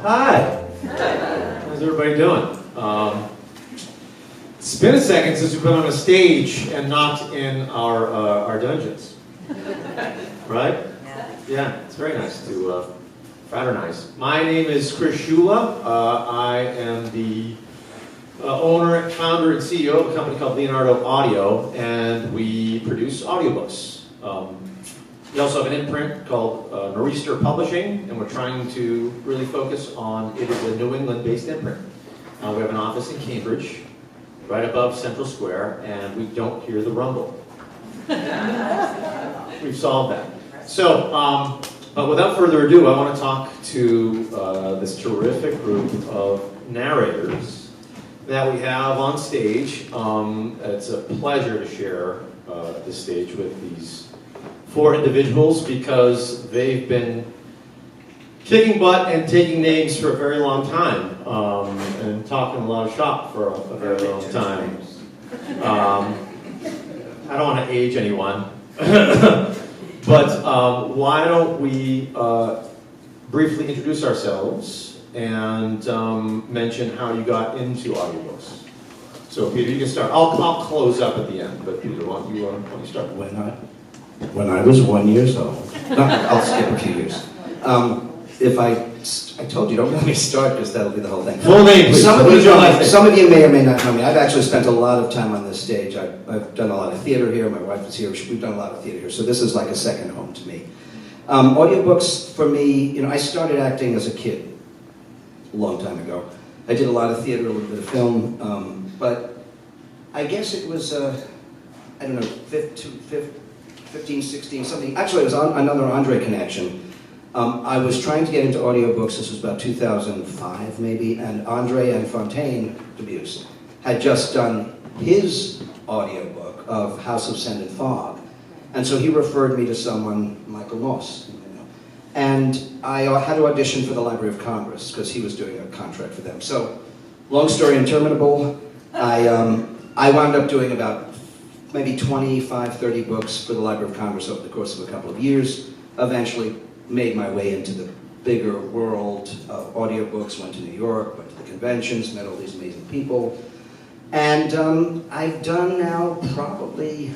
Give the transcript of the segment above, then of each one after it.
Hi. How's everybody doing? It's been a second since we've been on a stage and not in our dungeons. Right? Yeah, it's very nice to fraternize. My name is Chris Shula. I am the owner, founder, and CEO of a company called Leonardo Audio, and we produce audiobooks. We also have an imprint called Narrators Publishing, and we're trying to really focus on, it is a New England-based imprint. We have an office in Cambridge, right above Central Square, and we don't hear the rumble. We've solved that. So, but without further ado, I want to talk to this terrific group of narrators that we have on stage. It's a pleasure to share this stage with these four individuals because they've been kicking butt and taking names for a very long time and talking a lot of shop for a very long time. I don't want to age anyone, but why don't we briefly introduce ourselves and mention how you got into audiobooks. So Peter, you can start. I'll close up at the end, but Peter, why don't you start? When I was 1 year old, I'll skip a few years. If I told you, don't let me start because that'll be the whole thing. Full name, please. Some of you may or may not know me. I've actually spent a lot of time on this stage. I've done a lot of theater here. My wife is here. We've done a lot of theater here. So this is like a second home to me. Audiobooks for me, I started acting as a kid a long time ago. I did a lot of theater, a little bit of film, but I guess it was, I don't know, 15, 16, something. Actually, it was on another Andre connection. I was trying to get into audiobooks. This was about 2005, maybe, and Andre and Fontaine Debuse had just done his audiobook of House of Sand and Fog. And so he referred me to someone, Michael Moss, and I had to audition for the Library of Congress because he was doing a contract for them. So, long story interminable, I wound up doing about maybe 25, 30 books for the Library of Congress over the course of a couple of years. Eventually made my way into the bigger world of audiobooks, went to New York, went to the conventions, met all these amazing people. And I've done now probably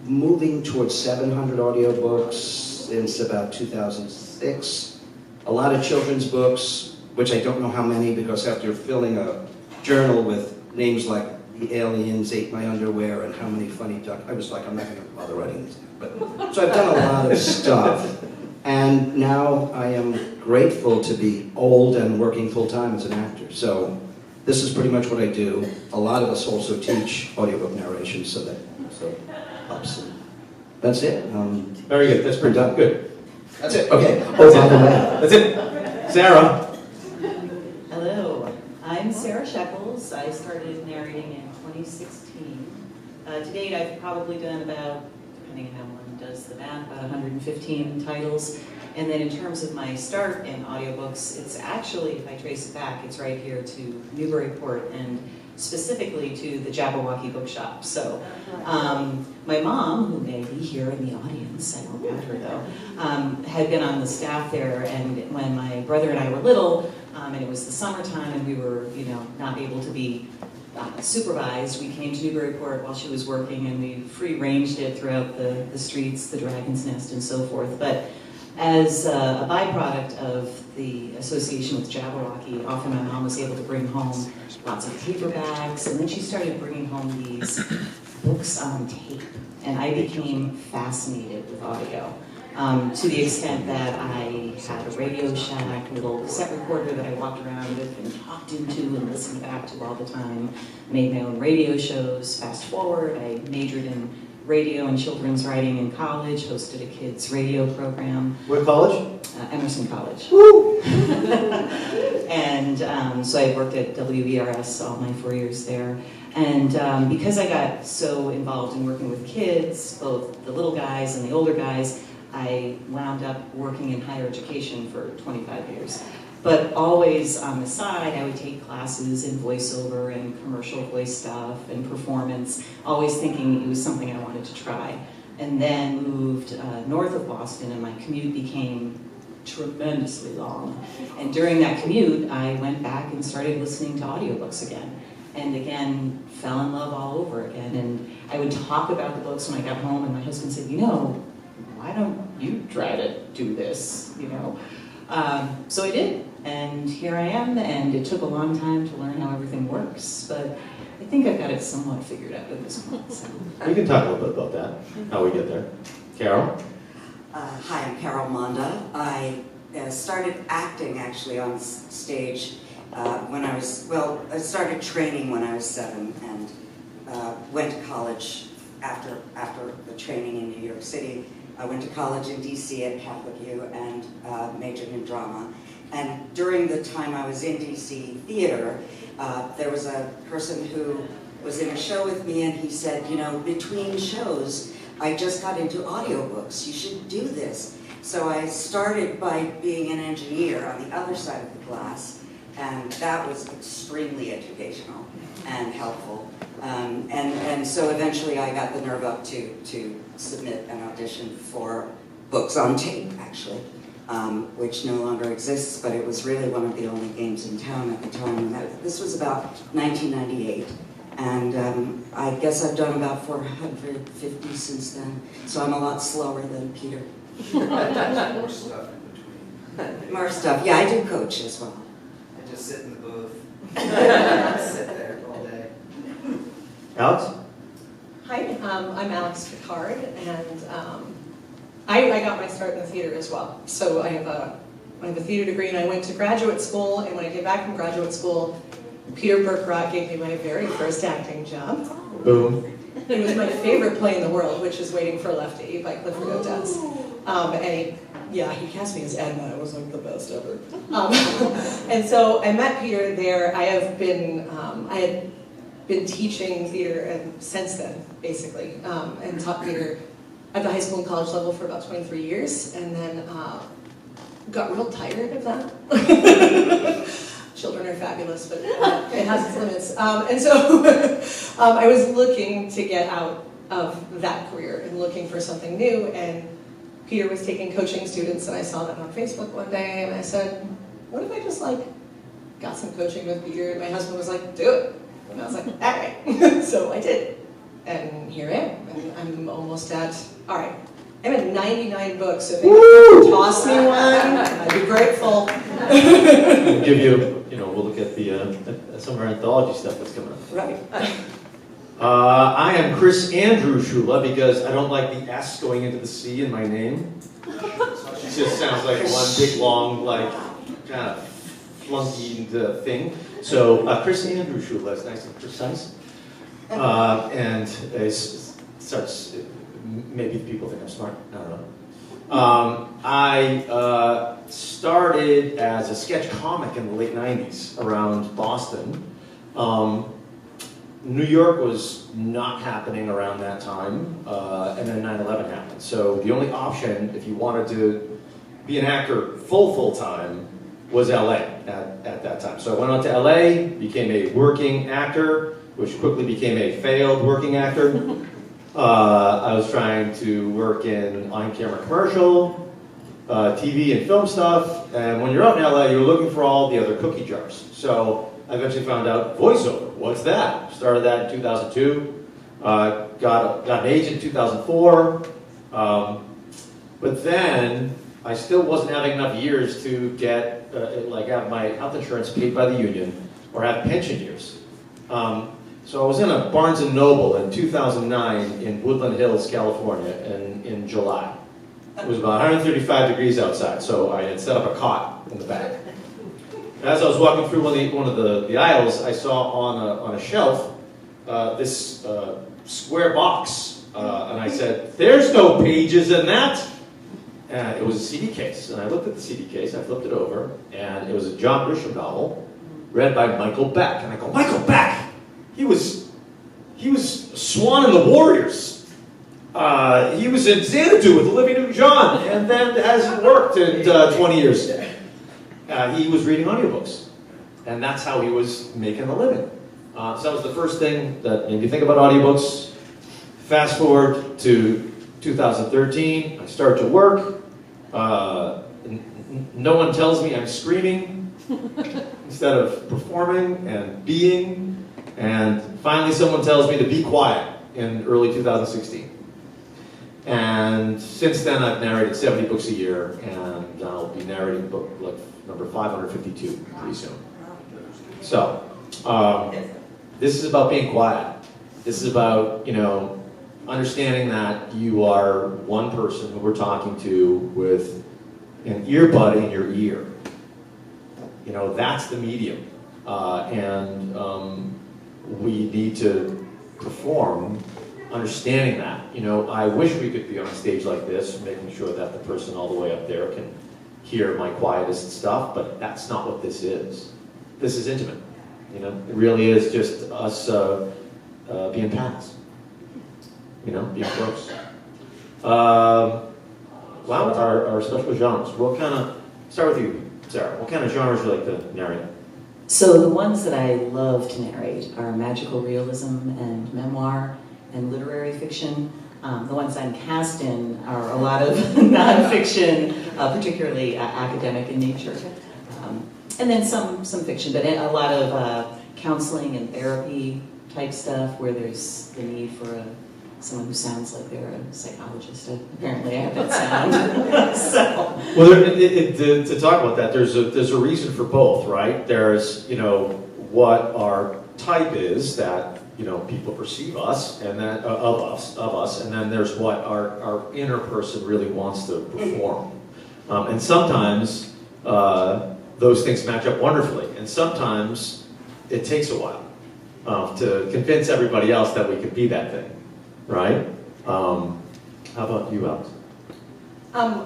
moving towards 700 audiobooks since about 2006. A lot of children's books, which I don't know how many because after filling a journal with names like The Aliens Ate My Underwear and How Many Funny Ducks, I was like, I'm not going to bother writing this down. So I've done a lot of stuff. And now I am grateful to be old and working full-time as an actor. So this is pretty much what I do. A lot of us also teach audiobook narration, so that helps. That's it. Very good. That's pretty done. Good. That's it. Okay. Oh, by the way. That's it. Sarah. Hello. I'm Sarah Shekels. I started narrating in 2016. To date, I've probably done about, depending on how one does the math, about 115 titles. And then in terms of my start in audiobooks, it's actually, if I trace it back, it's right here to Newburyport and specifically to the Jabberwocky bookshop. So my mom, who may be here in the audience, I don't know her though, had been on the staff there, and when my brother and I were little, and it was the summertime and we were, not able to be supervised, we came to Newburyport while she was working and we free-ranged it throughout the streets, the Dragon's Nest and so forth. But as a byproduct of the association with Jabberwocky, often my mom was able to bring home lots of paperbacks, and then she started bringing home these books on tape, and I became fascinated with audio. To the extent that I had a Radio Shack little cassette recorder that I walked around with and talked into and listened back to all the time. Made my own radio shows. Fast forward, I majored in radio and children's writing in college, hosted a kids radio program. What college? Emerson College. Woo! And so I worked at WERS all my 4 years there. And because I got so involved in working with kids, both the little guys and the older guys, I wound up working in higher education for 25 years. But always on the side, I would take classes in voiceover and commercial voice stuff and performance, always thinking it was something I wanted to try. And then moved north of Boston, and my commute became tremendously long. And during that commute, I went back and started listening to audiobooks again. And again, fell in love all over again. And I would talk about the books when I got home, and my husband said, you know, why don't you try to do this, you know? So I did, and here I am, and it took a long time to learn how everything works, but I think I've got it somewhat figured out at this point. So. We can talk a little bit about that, how we get there. Carol? Hi, I'm Carol Monda. I started acting actually on stage when I was, well, I started training when I was 7 and went to college after the training in New York City. I went to college in DC at Catholic U and majored in drama. And during the time I was in DC theater, there was a person who was in a show with me, and he said, you know, between shows, I just got into audiobooks. You should do this. So I started by being an engineer on the other side of the class, and that was extremely educational and helpful. And so eventually I got the nerve up to submit an audition for Books on Tape, actually, which no longer exists, but it was really one of the only games in town at the time. And this was about 1998. And I guess I've done about 450 since then, so I'm a lot slower than Peter. More stuff in between. More stuff. Yeah, I do coach as well. I just sit in the booth. Sit there all day. Alex? Hi, I'm Alex Picard, and I got my start in the theater as well. So I have a theater degree, and I went to graduate school, and when I came back from graduate school, Peter Berkrot gave me my very first acting job. Boom. It was my favorite play in the world, which is Waiting for Lefty by Clifford Odets. And he cast me as Edna. It was like the best ever. And so I met Peter there. I had been teaching theater and since then, basically, and taught theater at the high school and college level for about 23 years, and then got real tired of that. Children are fabulous, but it has its limits. And so I was looking to get out of that career and looking for something new, and Peter was taking coaching students, and I saw that on Facebook one day, and I said, what if I just got some coaching with Peter? And my husband was like, do it. And I was like, all right. So I did. And here I am. And I'm almost at, all right, I'm at 99 books, so if you could toss me one, I'd be grateful. We'll give you, we'll look at the some of our anthology stuff that's coming up. Right. I am Chris Andrew Shula because I don't like the S going into the C in my name. It just sounds like one big, long, kind of flunky thing. So Chris Andrew Shula is nice and precise. And it starts, maybe people think I'm smart, I don't know. I started as a sketch comic in the late 90s around Boston. New York was not happening around that time, and then 9/11 happened. So the only option, if you wanted to be an actor full-time, was LA at that time. So I went on to LA, became a working actor, which quickly became a failed working actor. I was trying to work in on-camera commercial, TV and film stuff, and when you're out in LA, you're looking for all the other cookie jars. So I eventually found out voiceover. What's that? Started that in 2002. Got an agent in 2004. But then I still wasn't having enough years to get have my health insurance paid by the union or have pension years. So I was in a Barnes & Noble in 2009 in Woodland Hills, California in July. It was about 135 degrees outside, so I had set up a cot in the back. As I was walking through one of the aisles, I saw on a shelf this square box, and I said, "There's no pages in that." It was a CD case, and I looked at the CD case, I flipped it over, and it was a John Grisham novel, read by Michael Beck. And I go, Michael Beck! He was Swan and the Warriors. He was in Xanadu with Olivia Newton-John, and then hasn't worked in 20 years. He was reading audiobooks, and that's how he was making a living. So that was the first thing that made me think about audiobooks. Fast forward to 2013, I started to work. no one tells me I'm screaming instead of performing and being. And finally someone tells me to be quiet in early 2016. And since then I've narrated 70 books a year, and I'll be narrating book like number 552 pretty soon. So, this is about being quiet. This is about, understanding that you are one person who we're talking to with an earbud in your ear. That's the medium. We need to perform understanding that. I wish we could be on a stage like this, making sure that the person all the way up there can hear my quietest stuff, but that's not what this is. This is intimate. It really is just us being pals. Being close. Wow, our special genres. Start with you, Sarah. What kind of genres do you like to narrate? So the ones that I love to narrate are magical realism and memoir and literary fiction. The ones I'm cast in are a lot of nonfiction, particularly academic in nature. And then some fiction, but a lot of counseling and therapy type stuff where there's the need for someone who sounds like they're a psychologist. Apparently I have that sound. So. Well, to talk about that, there's a reason for both, right? There's, what our type is that, people perceive us, and then of us, and then there's what our inner person really wants to perform. And sometimes those things match up wonderfully, and sometimes it takes a while to convince everybody else that we could be that thing, right? How about you, Alex?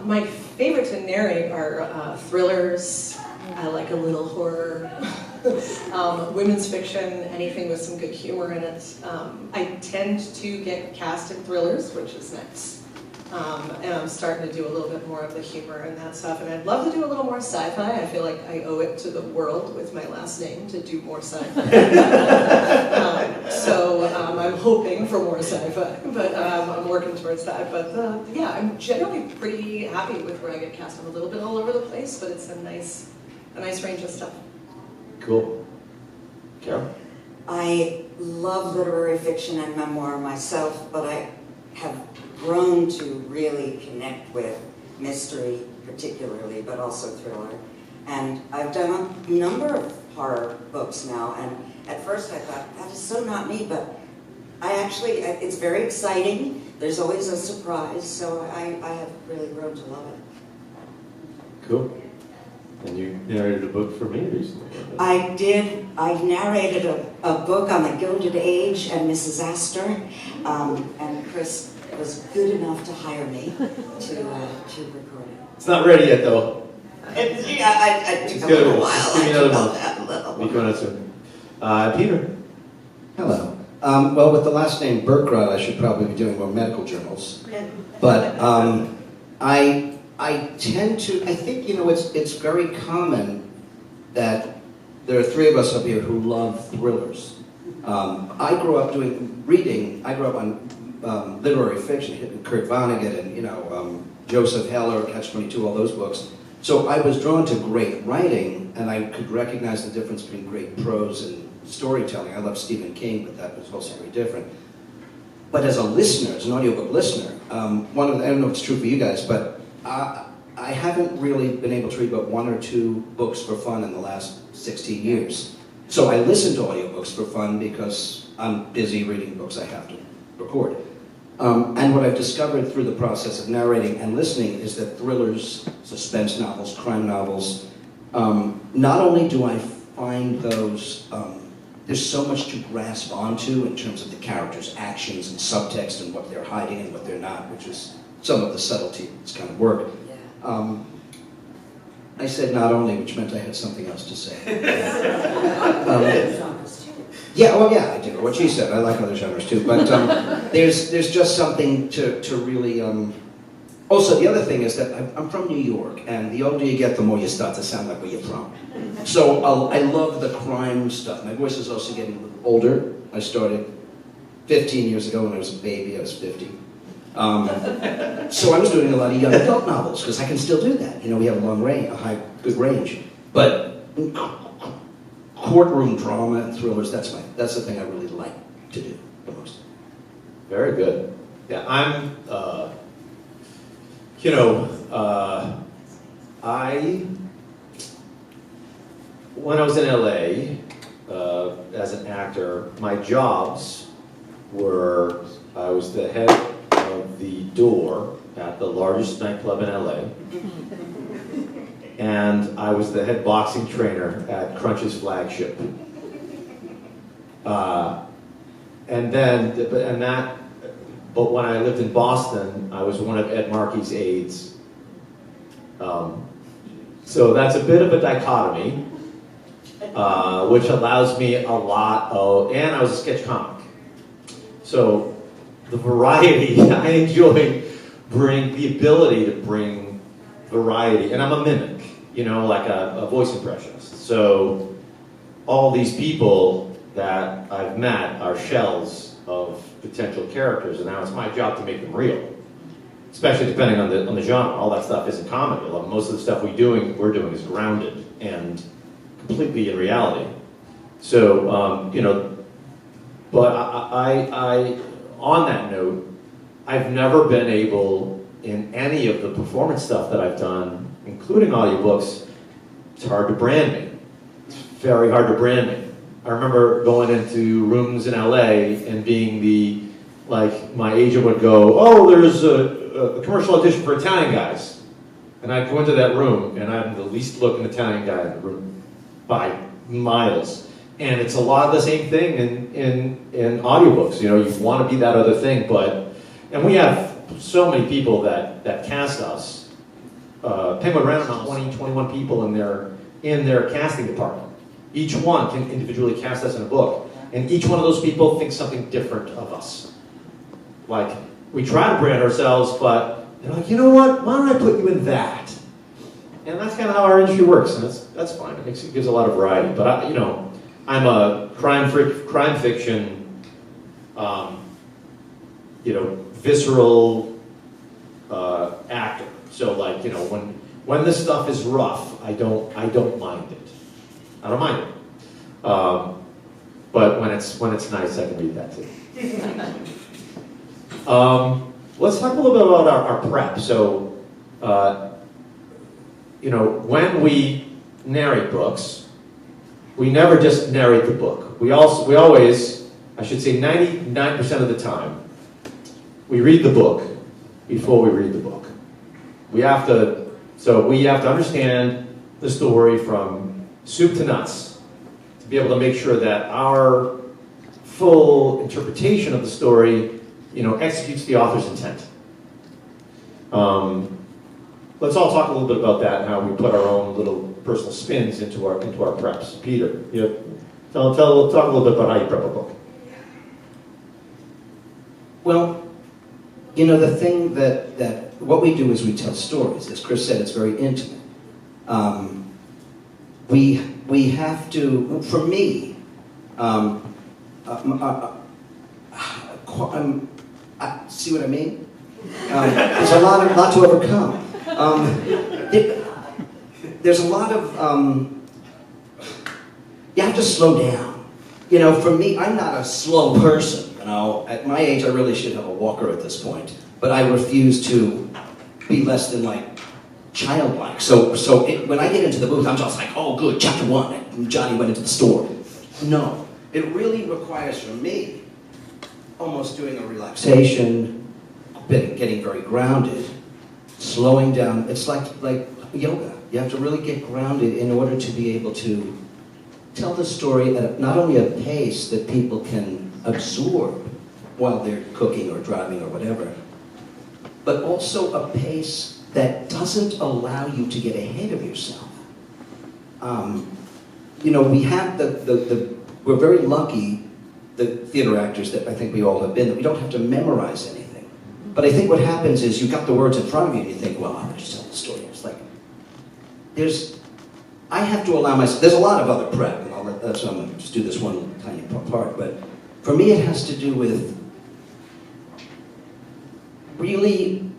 My favorite to narrate are thrillers. I like a little horror. Women's fiction, anything with some good humor in it. I tend to get cast in thrillers, which is nice. And I'm starting to do a little bit more of the humor and that stuff. And I'd love to do a little more sci-fi. I feel like I owe it to the world with my last name to do more sci-fi. I'm hoping for more sci-fi, but I'm working towards that. But yeah, I'm generally pretty happy with where I get cast. I'm a little bit all over the place, but it's a nice range of stuff. Cool. Carol? I love literary fiction and memoir myself, but I have grown to really connect with mystery particularly, but also thriller. And I've done a number of horror books now, and at first I thought, that is so not me, but it's very exciting. There's always a surprise, so I have really grown to love it. Cool. And you narrated a book for me recently. I did. I narrated a book on the Gilded Age and Mrs. Astor, and Chris was good enough to hire me to record it. It's not ready yet, though. It took a little while. Give me another month. That little. Be coming out soon. Peter. Hello. Well, with the last name Burkrot, I should probably be doing more medical journals. But I tend to, I think, it's very common that there are three of us up here who love thrillers. I grew up reading, I grew up on literary fiction, Kurt Vonnegut and, Joseph Heller, Catch-22, all those books. So I was drawn to great writing, and I could recognize the difference between great prose and storytelling. I love Stephen King, but that was also very different. But as a listener, as an audiobook listener, I don't know if it's true for you guys, but I haven't really been able to read but one or two books for fun in the last 16 years. So I listen to audiobooks for fun because I'm busy reading books I have to record. And what I've discovered through the process of narrating and listening is that thrillers, suspense novels, crime novels, not only do I find those, there's so much to grasp onto in terms of the characters' actions and subtext and what they're hiding and what they're not, which is some of the subtlety of this kind of work. I said not only, which meant I had something else to say. Yeah, well, yeah, I do. What she said, I like other genres too. But there's just something to really. Also, the other thing is that I'm from New York, and the older you get, the more you start to sound like where you're from. So I love the crime stuff. My voice is also getting a little older. I started 15 years ago when I was a baby. I was 50. So I was doing a lot of young adult novels, because I can still do that. You know, we have a long range, good range. But courtroom drama and thrillers, that's the thing I really like to do the most. Very good. Yeah, I'm, when I was in LA, as an actor, my jobs were, I was the head of the door at the largest nightclub in LA. And I was the head boxing trainer at Crunch's flagship. But when I lived in Boston, I was one of Ed Markey's aides. So that's a bit of a dichotomy, which allows me a lot of, and I was a sketch comic. So the variety, I enjoy the ability to bring variety, and I'm a mimic, like a voice impressionist. So all these people that I've met are shells of potential characters, and now it's my job to make them real. Especially depending on the genre. All that stuff isn't comedy. Most of the stuff we're doing is grounded and completely in reality. So, but I on that note, I've never been able, in any of the performance stuff that I've done, including audiobooks, it's hard to brand me. It's very hard to brand me. I remember going into rooms in LA and being my agent would go, oh, there's a commercial audition for Italian guys. And I'd go into that room, and I'm the least looking Italian guy in the room by miles. And it's a lot of the same thing in audiobooks. You want to be that other thing, and we have so many people that cast us. Penguin Random House, 20, 21 people in their casting department. Each one can individually cast us in a book, and each one of those people thinks something different of us. Like, we try to brand ourselves, but they're like, you know what, why don't I put you in that? And that's kind of how our industry works, and that's fine. It gives a lot of variety. But I'm a crime fiction, visceral actor. So when this stuff is rough, I don't mind it. I don't mind it. But when it's nice, I can read that too. Let's talk a little bit about our prep. So, when we narrate books, we never just narrate the book. We always, I should say 99% of the time, we read the book before we read the book. We have to understand the story from soup to nuts to be able to make sure that our full interpretation of the story executes the author's intent. Let's all talk a little bit about that and how we put our own little personal spins into our preps. Peter, talk a little bit about how you prep a book. Well, the thing that what we do is we tell stories. As Chris said, it's very intimate. We have to, for me, see what I mean? There's a lot to overcome. There's a lot of, you have to slow down. For me, I'm not a slow person. At my age, I really should have a walker at this point. But I refuse to be less than childlike. So when I get into the booth, I'm just like, oh good, chapter 1, and Johnny went into the store. No, it really requires from me almost doing a relaxation, getting very grounded, slowing down. It's like yoga. You have to really get grounded in order to be able to tell the story at not only a pace that people can absorb while they're cooking or driving or whatever, but also a pace that doesn't allow you to get ahead of yourself. We have we're very lucky, the theater actors that I think we all have been, that we don't have to memorize anything. But I think what happens is you've got the words in front of you and you think, well, I'm just telling the story. It's like, I have to allow myself, there's a lot of other prep, and that's why I'm going to just do this one tiny part, but for me it has to do with really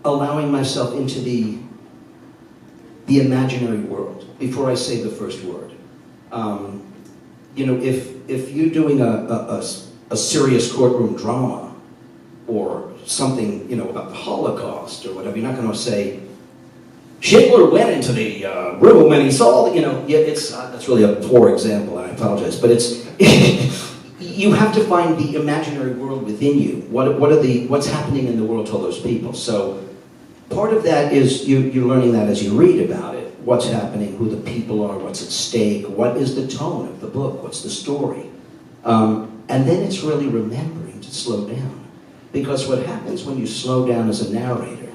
allowing myself into the imaginary world before I say the first word. You know, if you're doing a serious courtroom drama or something, you know, about the Holocaust or whatever, you're not going to say, Schindler went into the room and he saw, you know, yeah, that's really a poor example, and I apologize, but it's, you have to find the imaginary world within you. What's happening in the world to all those people? So part of that is you're learning that as you read about it. What's happening, who the people are, what's at stake, what is the tone of the book, what's the story. And then it's really remembering to slow down. Because what happens when you slow down as a narrator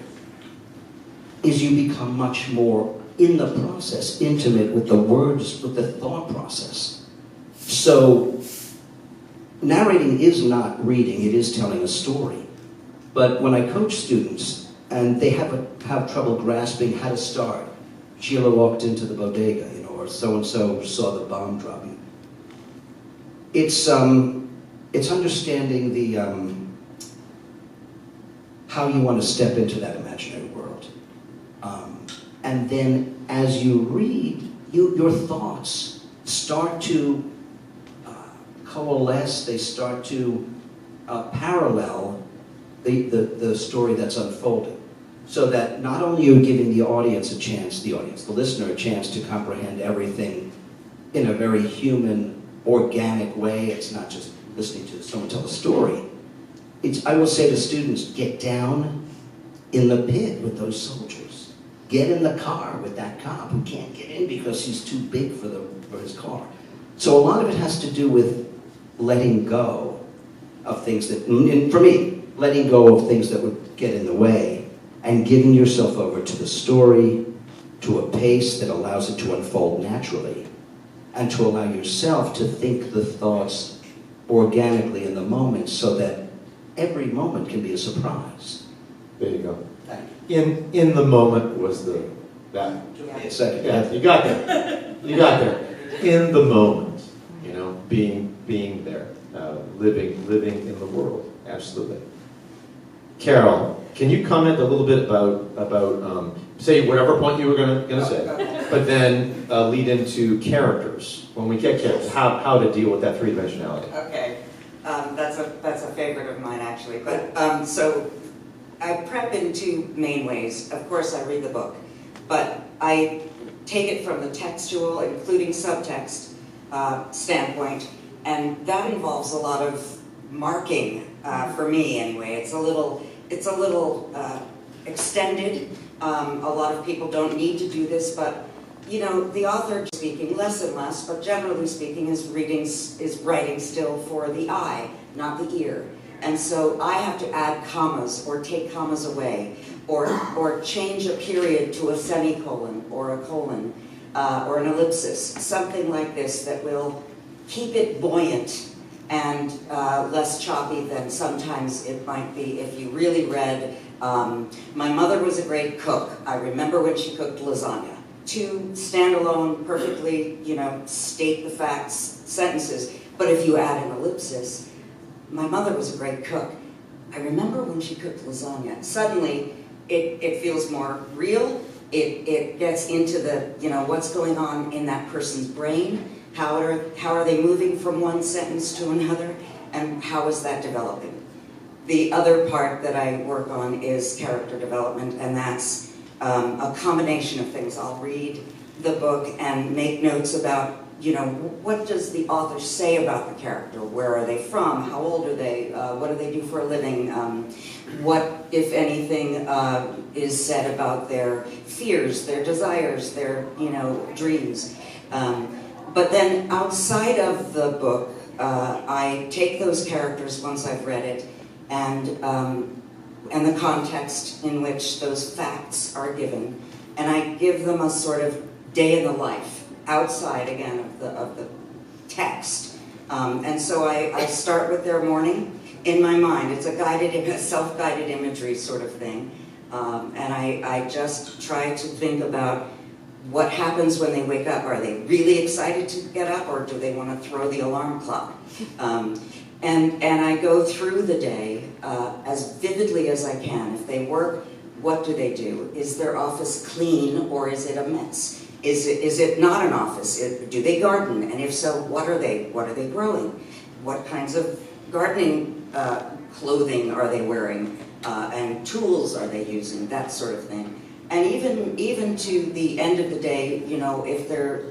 is you become much more, in the process, intimate with the words, with the thought process. So narrating is not reading, it is telling a story. But when I coach students, and they have trouble grasping how to start, Sheila walked into the bodega, you know, or so-and-so saw the bomb dropping. It's understanding the, how you want to step into that imaginary world. And then as you read, your thoughts start to coalesce, they start to parallel the story that's unfolding. So that not only are you giving the audience a chance, the listener a chance to comprehend everything in a very human, organic way. It's not just listening to someone tell a story. I will say to students, get down in the pit with those soldiers. Get in the car with that cop who can't get in because he's too big for his car. So a lot of it has to do with letting go of things that, and for me, letting go of things that would get in the way and giving yourself over to the story, to a pace that allows it to unfold naturally, and to allow yourself to think the thoughts organically in the moment so that every moment can be a surprise. There you go. Thank you. In the moment was that. Give me a second. Yeah, you got there. You got there. In the moment, you know, being there, living in the world. Absolutely. Carol, can you comment a little bit about say whatever point you were gonna say, but then lead into characters. When we get characters, how to deal with that three-dimensionality. Okay, that's a favorite of mine actually. But so I prep in two main ways. Of course, I read the book, but I take it from the textual, including subtext standpoint, and that involves a lot of marking for me anyway. It's a little extended. A lot of people don't need to do this, but you know, the author speaking less and less, but generally speaking, is writing still for the eye, not the ear. And so I have to add commas or take commas away, or change a period to a semicolon or a colon or an ellipsis, something like this that will keep it buoyant and less choppy than sometimes it might be if you really read. My mother was a great cook. I remember when she cooked lasagna. Two standalone, perfectly, you know, state the facts sentences. But if you add an ellipsis, my mother was a great cook. I remember when she cooked lasagna. Suddenly, it feels more real. It gets into the, you know, what's going on in that person's brain. How are they moving from one sentence to another, and how is that developing? The other part that I work on is character development, and that's a combination of things. I'll read the book and make notes about, you know, what does the author say about the character? Where are they from? How old are they? What do they do for a living? What, if anything, is said about their fears, their desires, their, you know, dreams? But then outside of the book, I take those characters once I've read it and the context in which those facts are given, and I give them a sort of day in the life outside again of the text. And so I start with their morning in my mind. It's a self-guided imagery sort of thing, and I just try to think about what happens when they wake up. Are they really excited to get up, or do they want to throw the alarm clock? And I go through the day as vividly as I can. If they work, what do they do? Is their office clean or is it a mess? Is it not an office? Do they garden? And if so, what are they growing? What kinds of gardening clothing are they wearing? And tools are they using? That sort of thing. And even to the end of the day, you know, if they're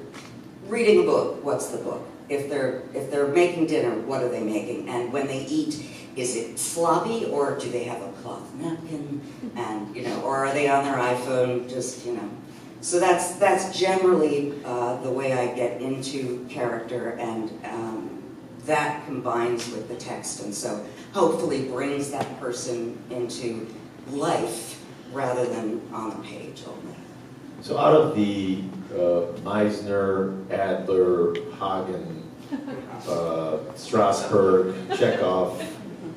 reading a book, what's the book? If they're making dinner, what are they making? And when they eat, is it sloppy or do they have a cloth napkin? And you know, or are they on their iPhone? Just you know, so that's generally the way I get into character, and that combines with the text, and so hopefully brings that person into life rather than on the page only. So out of the Meisner, Adler, Hagen, Strasberg, Chekhov,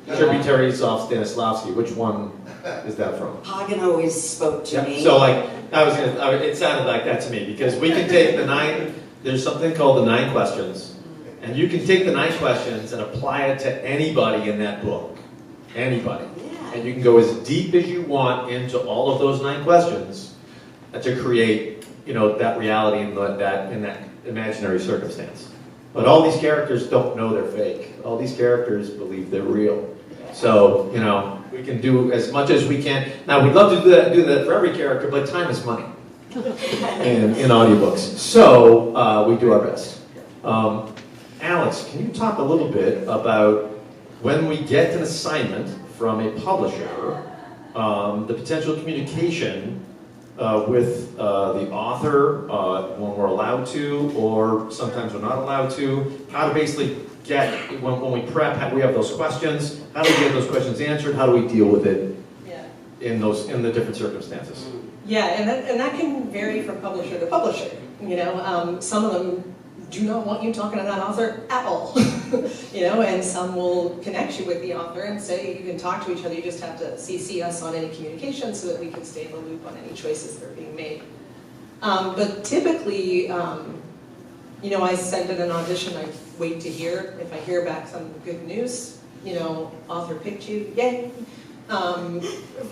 Tributaries-off, Stanislavski, which one is that from? Hagen always spoke to me. So like, it sounded like that to me, because we can take there's something called the 9 questions, and you can take the 9 questions and apply it to anybody in that book. Anybody. Yeah. And you can go as deep as you want into all of those 9 questions to create, you know, that reality in that imaginary circumstance. But all these characters don't know they're fake. All these characters believe they're real. So, you know, we can do as much as we can. Now, we'd love to do that for every character, but time is money in audiobooks. So, we do our best. Alex, can you talk a little bit about when we get an assignment from a publisher, the potential communication with the author when we're allowed to, or sometimes we're not allowed to, how to basically get, when we prep, we have those questions, how do we get those questions answered, how do we deal with it in the different circumstances? Yeah, and that can vary from publisher to publisher. You know, some of them do not want you talking to that author at all. You know, and some will connect you with the author and say you can talk to each other, you just have to CC us on any communication so that we can stay in the loop on any choices that are being made. But typically, you know, I send in an audition, I wait to hear. If I hear back some good news, you know, author picked you, yay.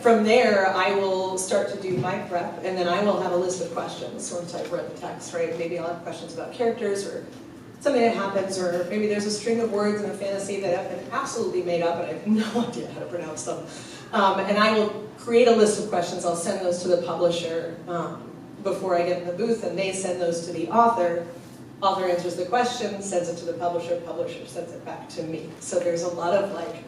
From there, I will start to do my prep, and then I will have a list of questions once I've read the text, right? Maybe I'll have questions about characters, or something that happens, or maybe there's a string of words in a fantasy that have been absolutely made up, and I have no idea how to pronounce them. And I will create a list of questions. I'll send those to the publisher before I get in the booth, and they send those to the author. Author answers the question, sends it to the publisher sends it back to me. So there's a lot of like,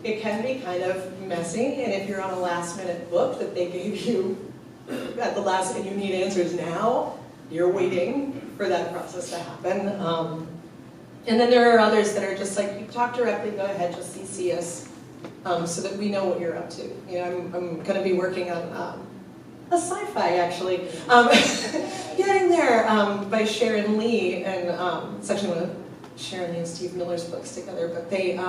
it can be kind of messy, and if you're on a last-minute book that they gave you at the last, and you need answers now, you're waiting for that process to happen. And then there are others that are just like, you talk directly, go ahead, just CC us, so that we know what you're up to. You know, I'm going to be working on a sci-fi, actually, getting there, by Sharon Lee, and it's actually one of Sharon Lee and Steve Miller's books together, but they,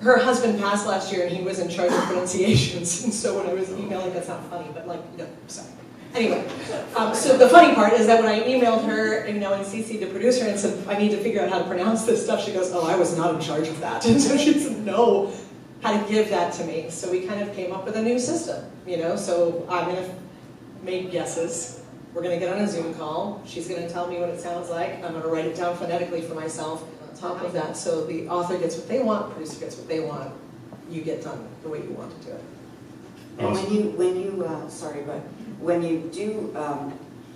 her husband passed last year and he was in charge of pronunciations, and so when I was emailing, that's not funny, but like, no, sorry. Anyway, so the funny part is that when I emailed her, you know, and CC'd the producer and said, I need to figure out how to pronounce this stuff, she goes, oh, I was not in charge of that. And so she doesn't know how to give that to me. So we kind of came up with a new system, you know, so I'm gonna make guesses. We're gonna get on a Zoom call. She's gonna tell me what it sounds like. I'm gonna write it down phonetically for myself. Top of that, so the author gets what they want, producer gets what they want, you get done the way you want to do it. And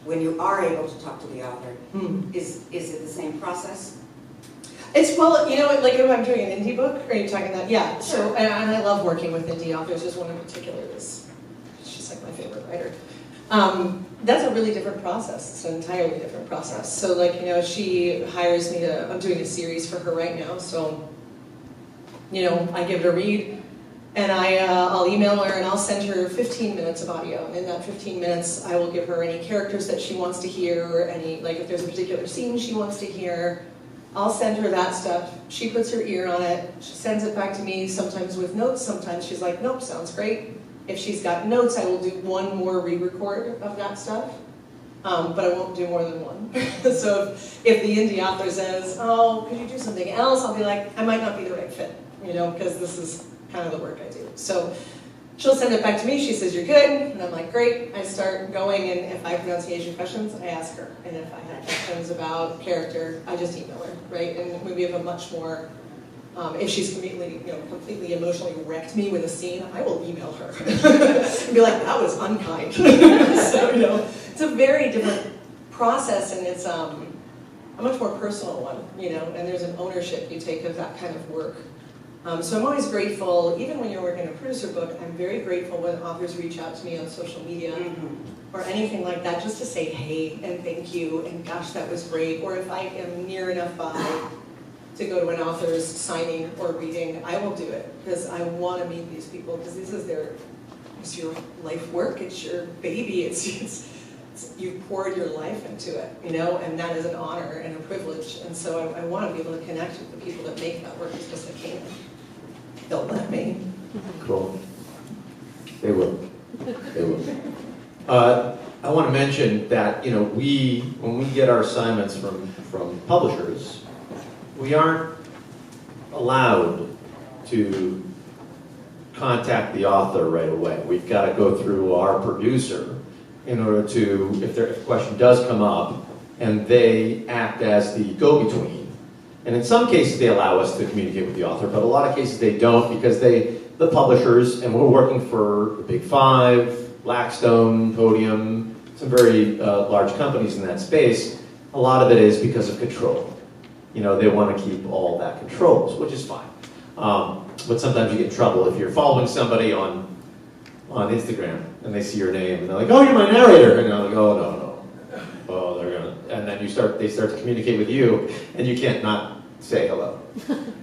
when you are able to talk to the author, is it the same process? It's, well, you know, like if I'm doing an indie book, are you talking that? Yeah, so, and I love working with indie authors. There's one in particular that's, she's like my favorite writer. That's a really different process. It's an entirely different process. So like, you know, she hires me to, I'm doing a series for her right now, so, you know, I give it a read, and I'll email her and I'll send her 15 minutes of audio, and in that 15 minutes I will give her any characters that she wants to hear, or any, like if there's a particular scene she wants to hear, I'll send her that stuff. She puts her ear on it, she sends it back to me, sometimes with notes, sometimes she's like, nope, sounds great. If she's got notes, I will do one more re-record of that stuff. but I won't do more than one. So if the indie author says, oh, could you do something else? I'll be like, I might not be the right fit, because this is kind of the work I do. So she'll send it back to me. She says, you're good. And I'm like, great. I start going, and if I have pronunciation questions, I ask her. And if I have questions about character, I just email her, right? And we have a much more, if she's completely emotionally wrecked me with a scene, I will email her and be like, that was unkind. So, it's a very different process, and it's a much more personal one, and there's an ownership you take of that kind of work. So I'm always grateful, even when you're working a producer book, I'm very grateful when authors reach out to me on social media or anything like that, just to say hey and thank you and gosh, that was great. Or if I am near enough by to go to an author's signing or reading, I will do it because I want to meet these people because it's your life work, it's your baby, it's you've poured your life into it, and that is an honor and a privilege. And so I want to be able to connect with the people that make that work as best I can. They'll let me. Cool. They will. They will. I want to mention that, when we get our assignments from publishers, we aren't allowed to contact the author right away. We've got to go through our producer in order to, if a question does come up, and they act as the go-between. And in some cases they allow us to communicate with the author, but a lot of cases they don't because the publishers, and we're working for the Big Five, Blackstone, Podium, some very large companies in that space. A lot of it is because of control. They want to keep all that controls, which is fine. But sometimes you get in trouble if you're following somebody on Instagram and they see your name and they're like, oh, you're my narrator. And I'm like, oh, no. Oh, they're gonna, and then they start to communicate with you and you can't not say hello.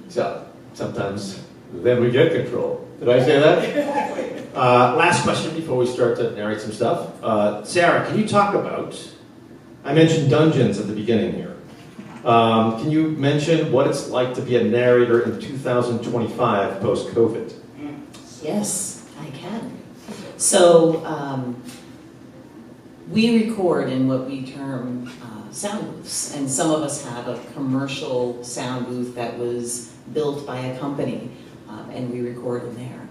So sometimes then we get control. Did I say that? Last question before we start to narrate some stuff. Sarah, can you talk about, I mentioned dungeons at the beginning here. Can you mention what it's like to be a narrator in 2025 post-COVID? Yes, I can. So we record in what we term sound booths, and some of us have a commercial sound booth that was built by a company, and we record in there.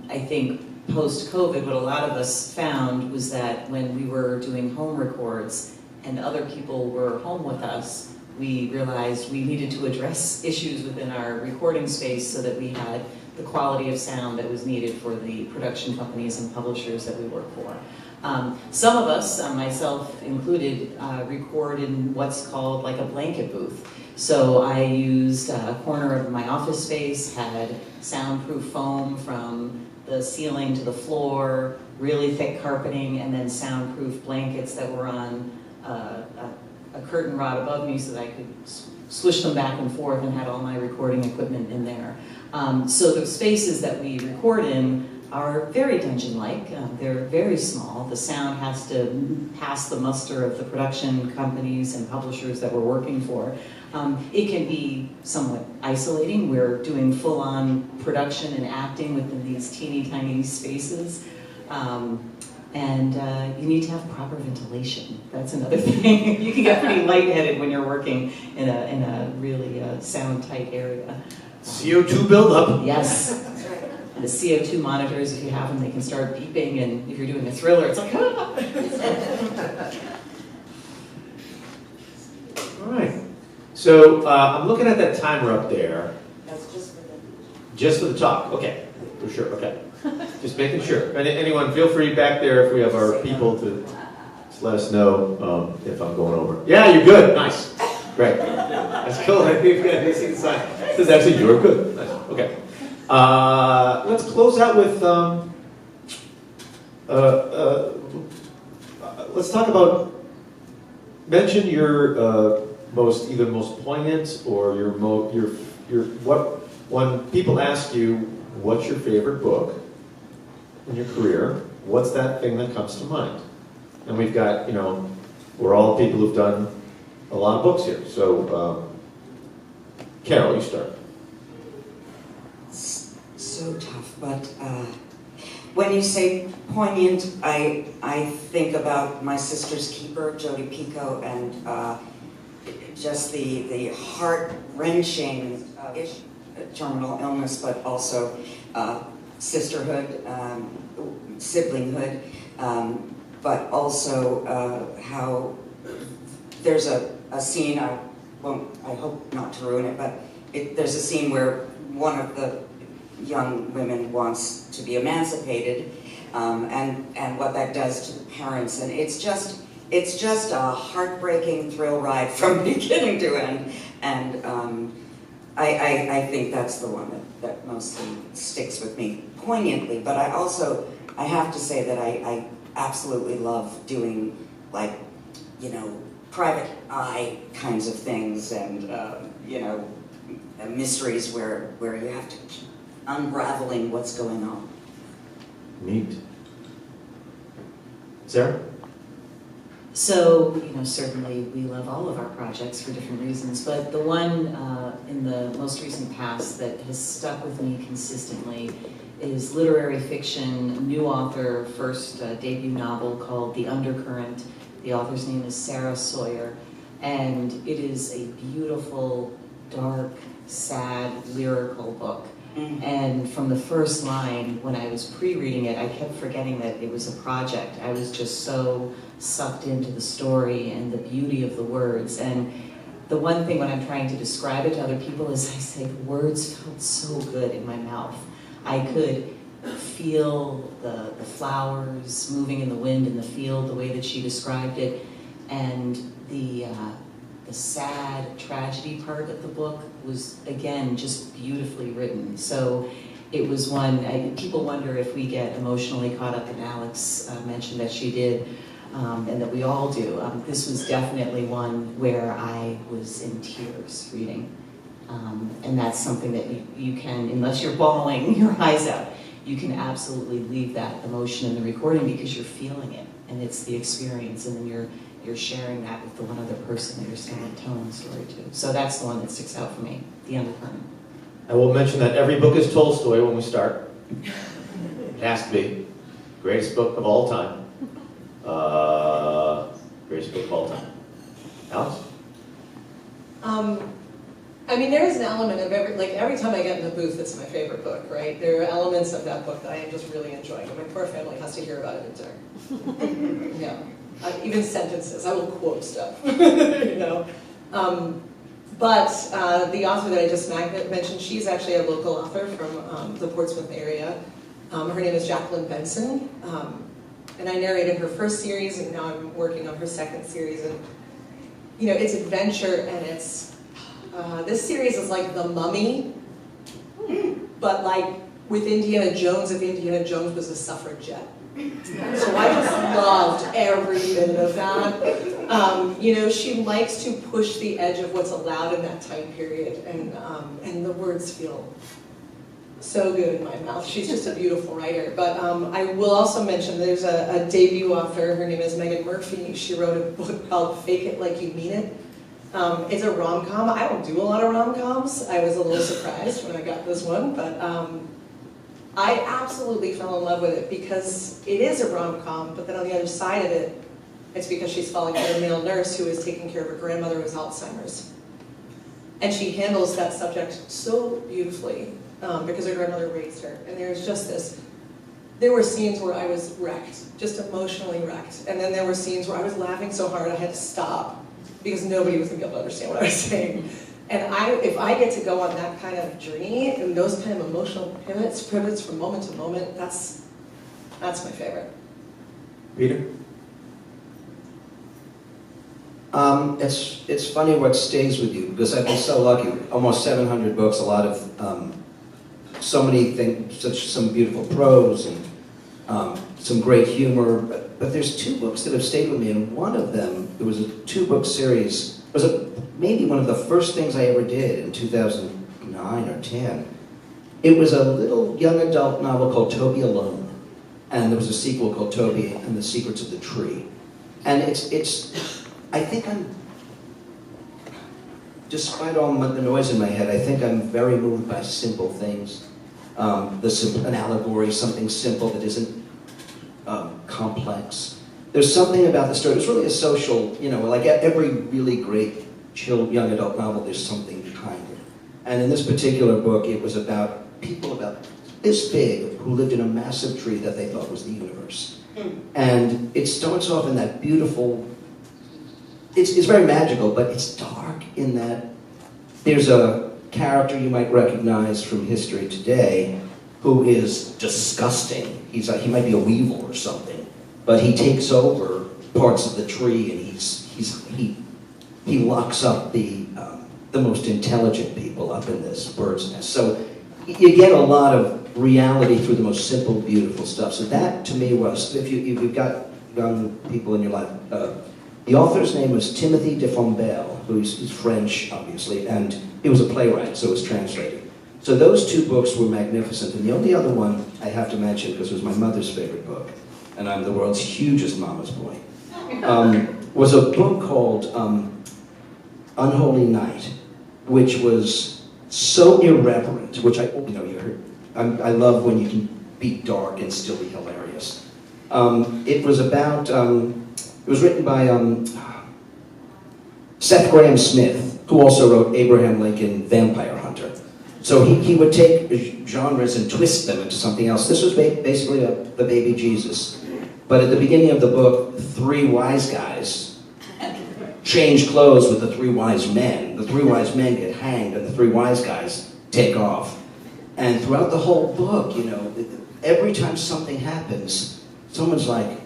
I think post-COVID, what a lot of us found was that when we were doing home records and other people were home with us, we realized we needed to address issues within our recording space so that we had the quality of sound that was needed for the production companies and publishers that we work for. Some of us, myself included, record in what's called like a blanket booth. So I used a corner of my office space, had soundproof foam from the ceiling to the floor, really thick carpeting, and then soundproof blankets that were on a curtain rod above me so that I could swish them back and forth and had all my recording equipment in there. So the spaces that we record in are very dungeon-like. They're very small. The sound has to pass the muster of the production companies and publishers that we're working for. It can be somewhat isolating. We're doing full-on production and acting within these teeny tiny spaces. And you need to have proper ventilation. That's another thing. You can get pretty lightheaded when you're working in a really sound-tight area. CO2 buildup. Yes. And the CO2 monitors, if you have them, they can start beeping, and if you're doing a thriller, it's like, ah! All right. So I'm looking at that timer up there. That's just for the... Just for the talk. Okay. For sure. Okay. Just making sure. Anyone, feel free back there if we have our people to just let us know if I'm going over. Yeah, you're good. Nice. Great. That's cool. I think I see the sign. It says actually you're good. Nice. Okay. Let's close out with let's talk about, mention your either most poignant or your what, when people ask you what's your favorite book in your career, what's that thing that comes to mind? And we've got, we're all people who've done a lot of books here. So, Carol, you start. So tough, but When you say poignant, I think about My Sister's Keeper, Jodi Picoult, and just the heart-wrenching terminal illness, but also sisterhood, siblinghood, but also how there's a scene, I hope not to ruin it, but there's a scene where one of the young women wants to be emancipated, and what that does to the parents, and it's just a heartbreaking thrill ride from beginning to end, and I think that's the one that mostly sticks with me poignantly. But I have to say that I absolutely love doing, like, private eye kinds of things, and mysteries where you have to keep unraveling what's going on. Neat. Sarah? So, certainly we love all of our projects for different reasons, but the one in the most recent past that has stuck with me consistently is literary fiction, new author, first debut novel called The Undercurrent. The author's name is Sarah Sawyer, and it is a beautiful, dark, sad, lyrical book. And from the first line, when I was pre-reading it, I kept forgetting that it was a project. I was just so sucked into the story and the beauty of the words. And the one thing when I'm trying to describe it to other people is I say the words felt so good in my mouth. I could feel the flowers moving in the wind in the field, the way that she described it, and the sad tragedy part of the book was, again, just beautifully written. So it was one, people wonder if we get emotionally caught up, and Alex mentioned that she did, and that we all do. This was definitely one where I was in tears reading. And that's something that you can, unless you're bawling your eyes out, you can absolutely leave that emotion in the recording because you're feeling it, and it's the experience, and then you're sharing that with the one other person that you're telling the story to. So that's the one that sticks out for me, The Undercurrent. I will mention that every book is Tolstoy when we start. It has to be. Greatest book of all time. Greatest book of all time. Alex? I mean, there is an element of every time I get in the booth, it's my favorite book, right? There are elements of that book that I am just really enjoying, and my poor family has to hear about it in turn. Yeah. Even sentences, I will quote stuff, But the author that I just mentioned, she's actually a local author from the Portsmouth area. Her name is Jacqueline Benson, and I narrated her first series, and now I'm working on her second series. And it's adventure, and it's this series is like The Mummy, but like with Indiana Jones, if Indiana Jones was a suffragette. So I just loved every minute of that. She likes to push the edge of what's allowed in that time period, and the words feel so good in my mouth. She's just a beautiful writer. But I will also mention there's a debut author. Her name is Megan Murphy. She wrote a book called Fake It Like You Mean It. It's a rom-com. I don't do a lot of rom-coms. I was a little surprised when I got this one, but I absolutely fell in love with it because it is a rom-com, but then on the other side of it, it's because she's falling for a male nurse who is taking care of her grandmother who has Alzheimer's. And she handles that subject so beautifully because her grandmother raised her. And there were scenes where I was wrecked, just emotionally wrecked. And then there were scenes where I was laughing so hard I had to stop because nobody was going to be able to understand what I was saying. And if I get to go on that kind of journey and those kind of emotional pivots from moment to moment, that's my favorite. Peter? It's funny what stays with you, because I've been so lucky. Almost 700 books, a lot of, so many things, some beautiful prose and some great humor. But there's two books that have stayed with me, and one of them, it was a 2-book series. It was maybe one of the first things I ever did in 2009 or 10. It was a little young adult novel called Toby Alone, and there was a sequel called Toby and the Secrets of the Tree. And I think despite all the noise in my head, I think I'm very moved by simple things. an allegory, something simple that isn't complex. There's something about the story. It's really a social, like every really great young adult novel, there's something behind it. And in this particular book, it was about people about this big who lived in a massive tree that they thought was the universe. And it starts off in that beautiful, it's very magical, but it's dark in that there's a character you might recognize from history today who is disgusting. He might be a weevil or something, but he takes over parts of the tree and he locks up the most intelligent people up in this bird's nest. So you get a lot of reality through the most simple, beautiful stuff. So that to me was, if you've got young people in your life, the author's name was Timothy de Fombelle, who's French, obviously, and he was a playwright, so it was translated. So those two books were magnificent, and the only other one I have to mention, because it was my mother's favorite book, and I'm the world's hugest mama's boy, was a book called Unholy Night, which was so irreverent, which you heard. I love when you can be dark and still be hilarious. It was about, it was written by Seth Graham Smith, who also wrote Abraham Lincoln Vampire Hunter. So he would take genres and twist them into something else. This was basically the baby Jesus. But at the beginning of the book, three wise guys change clothes with the three wise men. The three wise men get hanged, and the three wise guys take off. And throughout the whole book, every time something happens, someone's like,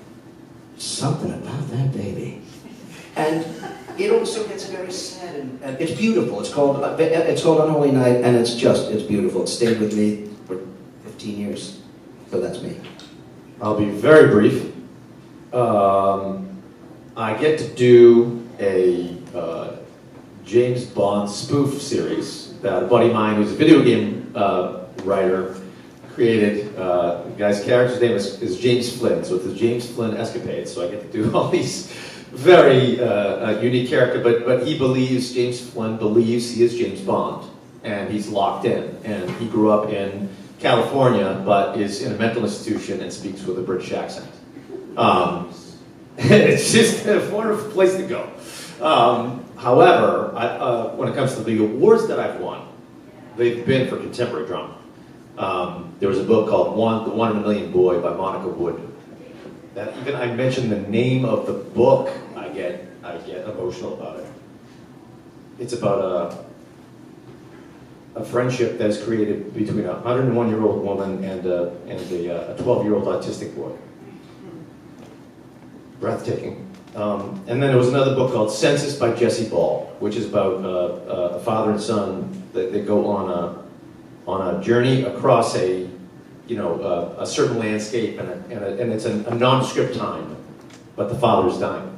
something about that baby. And it also gets very sad, and it's beautiful. It's called Unholy Night, and it's beautiful. It stayed with me for 15 years. So that's me. I'll be very brief. I get to do a James Bond spoof series that a buddy of mine who's a video game writer created. The guy's character's name is James Flynn, so it's the James Flynn Escapades. So I get to do all these very unique character, but James Flynn believes he is James Bond, and he's locked in, and he grew up in California, but is in a mental institution and speaks with a British accent. It's just a wonderful place to go. However, when it comes to the awards that I've won, they've been for contemporary drama. There was a book called The One in a Million Boy by Monica Wood. That even I mention the name of the book, I get emotional about it. It's about a friendship that is created between a 101-year-old woman and a 12-year-old autistic boy. Breathtaking. And then there was another book called Census by Jesse Ball, which is about a father and son that they go on a journey across a certain landscape, and it's a nondescript time, but the father is dying.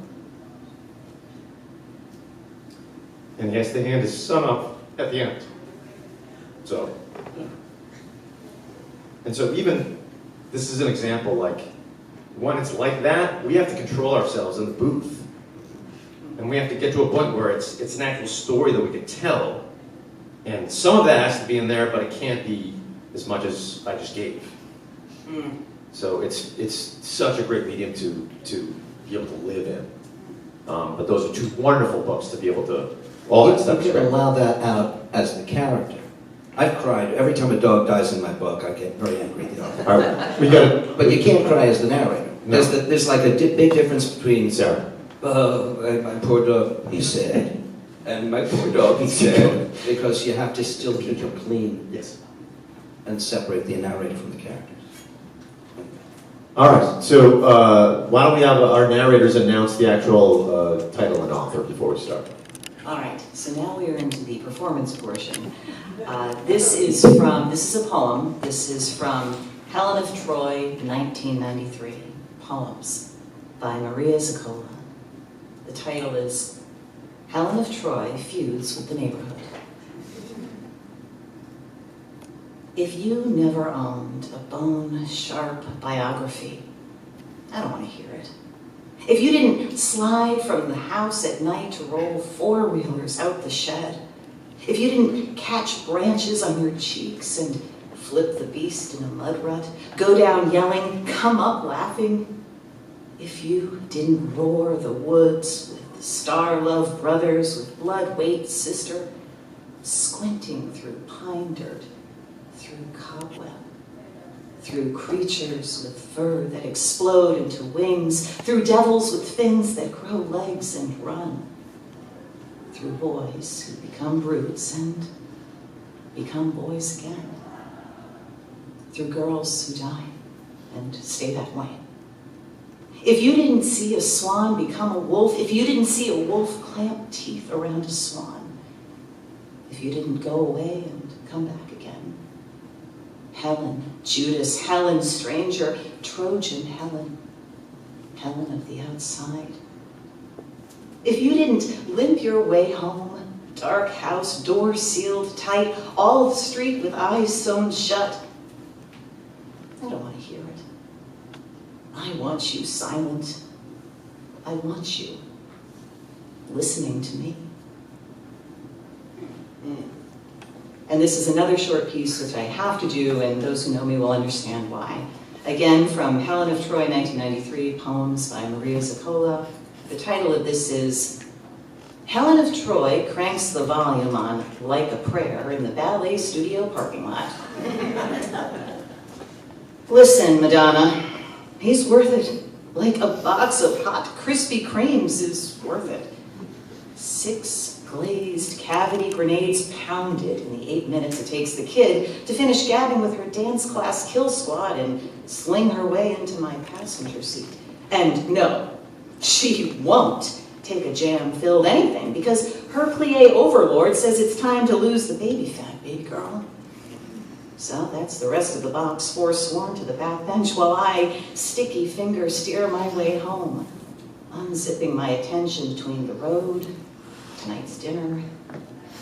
And he has to hand his son up at the end. So even, this is an example, like, when it's like that, we have to control ourselves in the booth. And we have to get to a point where it's an actual story that we can tell. And some of that has to be in there, but it can't be as much as I just gave. So it's such a great medium to be able to live in. But those are two wonderful books to be able to, all that stuff. You can allow that out as the character. I've cried every time a dog dies in my book. I get very angry at the author. But you can't cry as the narrator. No. There's like a big difference between Sarah. My poor dog, he said, and my poor dog, he said, because you have to still keep it clean. Yes. And separate the narrator from the characters. All right, so why don't we have our narrators announce the actual title and author before we start? All right, so now we are into the performance portion. This is a poem. This is from Helen of Troy, 1993, Poems by Maria Zacola. The title is Helen of Troy Feuds with the Neighborhood. If you never owned a bone-sharp biography, I don't want to hear it. If you didn't slide from the house at night to roll four-wheelers out the shed, if you didn't catch branches on your cheeks and flip the beast in a mud rut, go down yelling, come up laughing. If you didn't roar the woods with star-loved brothers, with blood-weight sister, squinting through pine dirt, through cobweb, through creatures with fur that explode into wings, through devils with fins that grow legs and run, through boys who become brutes and become boys again, through girls who die and stay that way. If you didn't see a swan become a wolf, if you didn't see a wolf clamp teeth around a swan, if you didn't go away and come back again, Helen, Judas, Helen, stranger, Trojan Helen, Helen of the outside. If you didn't limp your way home, dark house, door sealed tight, all the street with eyes sewn shut, I don't want to hear it. I want you silent. I want you listening to me. And this is another short piece which I have to do, and those who know me will understand why. Again, from Helen of Troy, 1993, Poems by Maria Ziccola. The title of this is Helen of Troy cranks the volume on Like a Prayer in the ballet studio parking lot. Listen, Madonna, he's worth it. Like a box of hot Krispy Kremes is worth it. 6 glazed cavity grenades pounded in the 8 minutes it takes the kid to finish gabbing with her dance class kill squad and sling her way into my passenger seat. And no, she won't take a jam-filled anything because her plie overlord says it's time to lose the baby fat, baby girl. So that's the rest of the box forsworn to the back bench while I, sticky fingers, steer my way home, unzipping my attention between the road, tonight's dinner,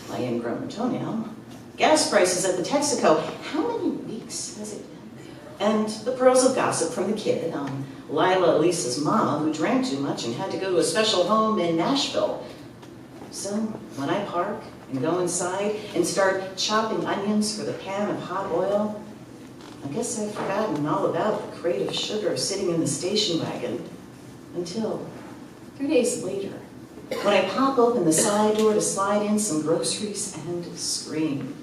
my ingrown toenail, gas prices at the Texaco, how many weeks has it been? And the pearls of gossip from the kid on Lila Elisa's mama who drank too much and had to go to a special home in Nashville. So when I park and go inside and start chopping onions for the pan of hot oil, I guess I've forgotten all about the crate of sugar sitting in the station wagon until 3 days later, when I pop open the side door to slide in some groceries and scream.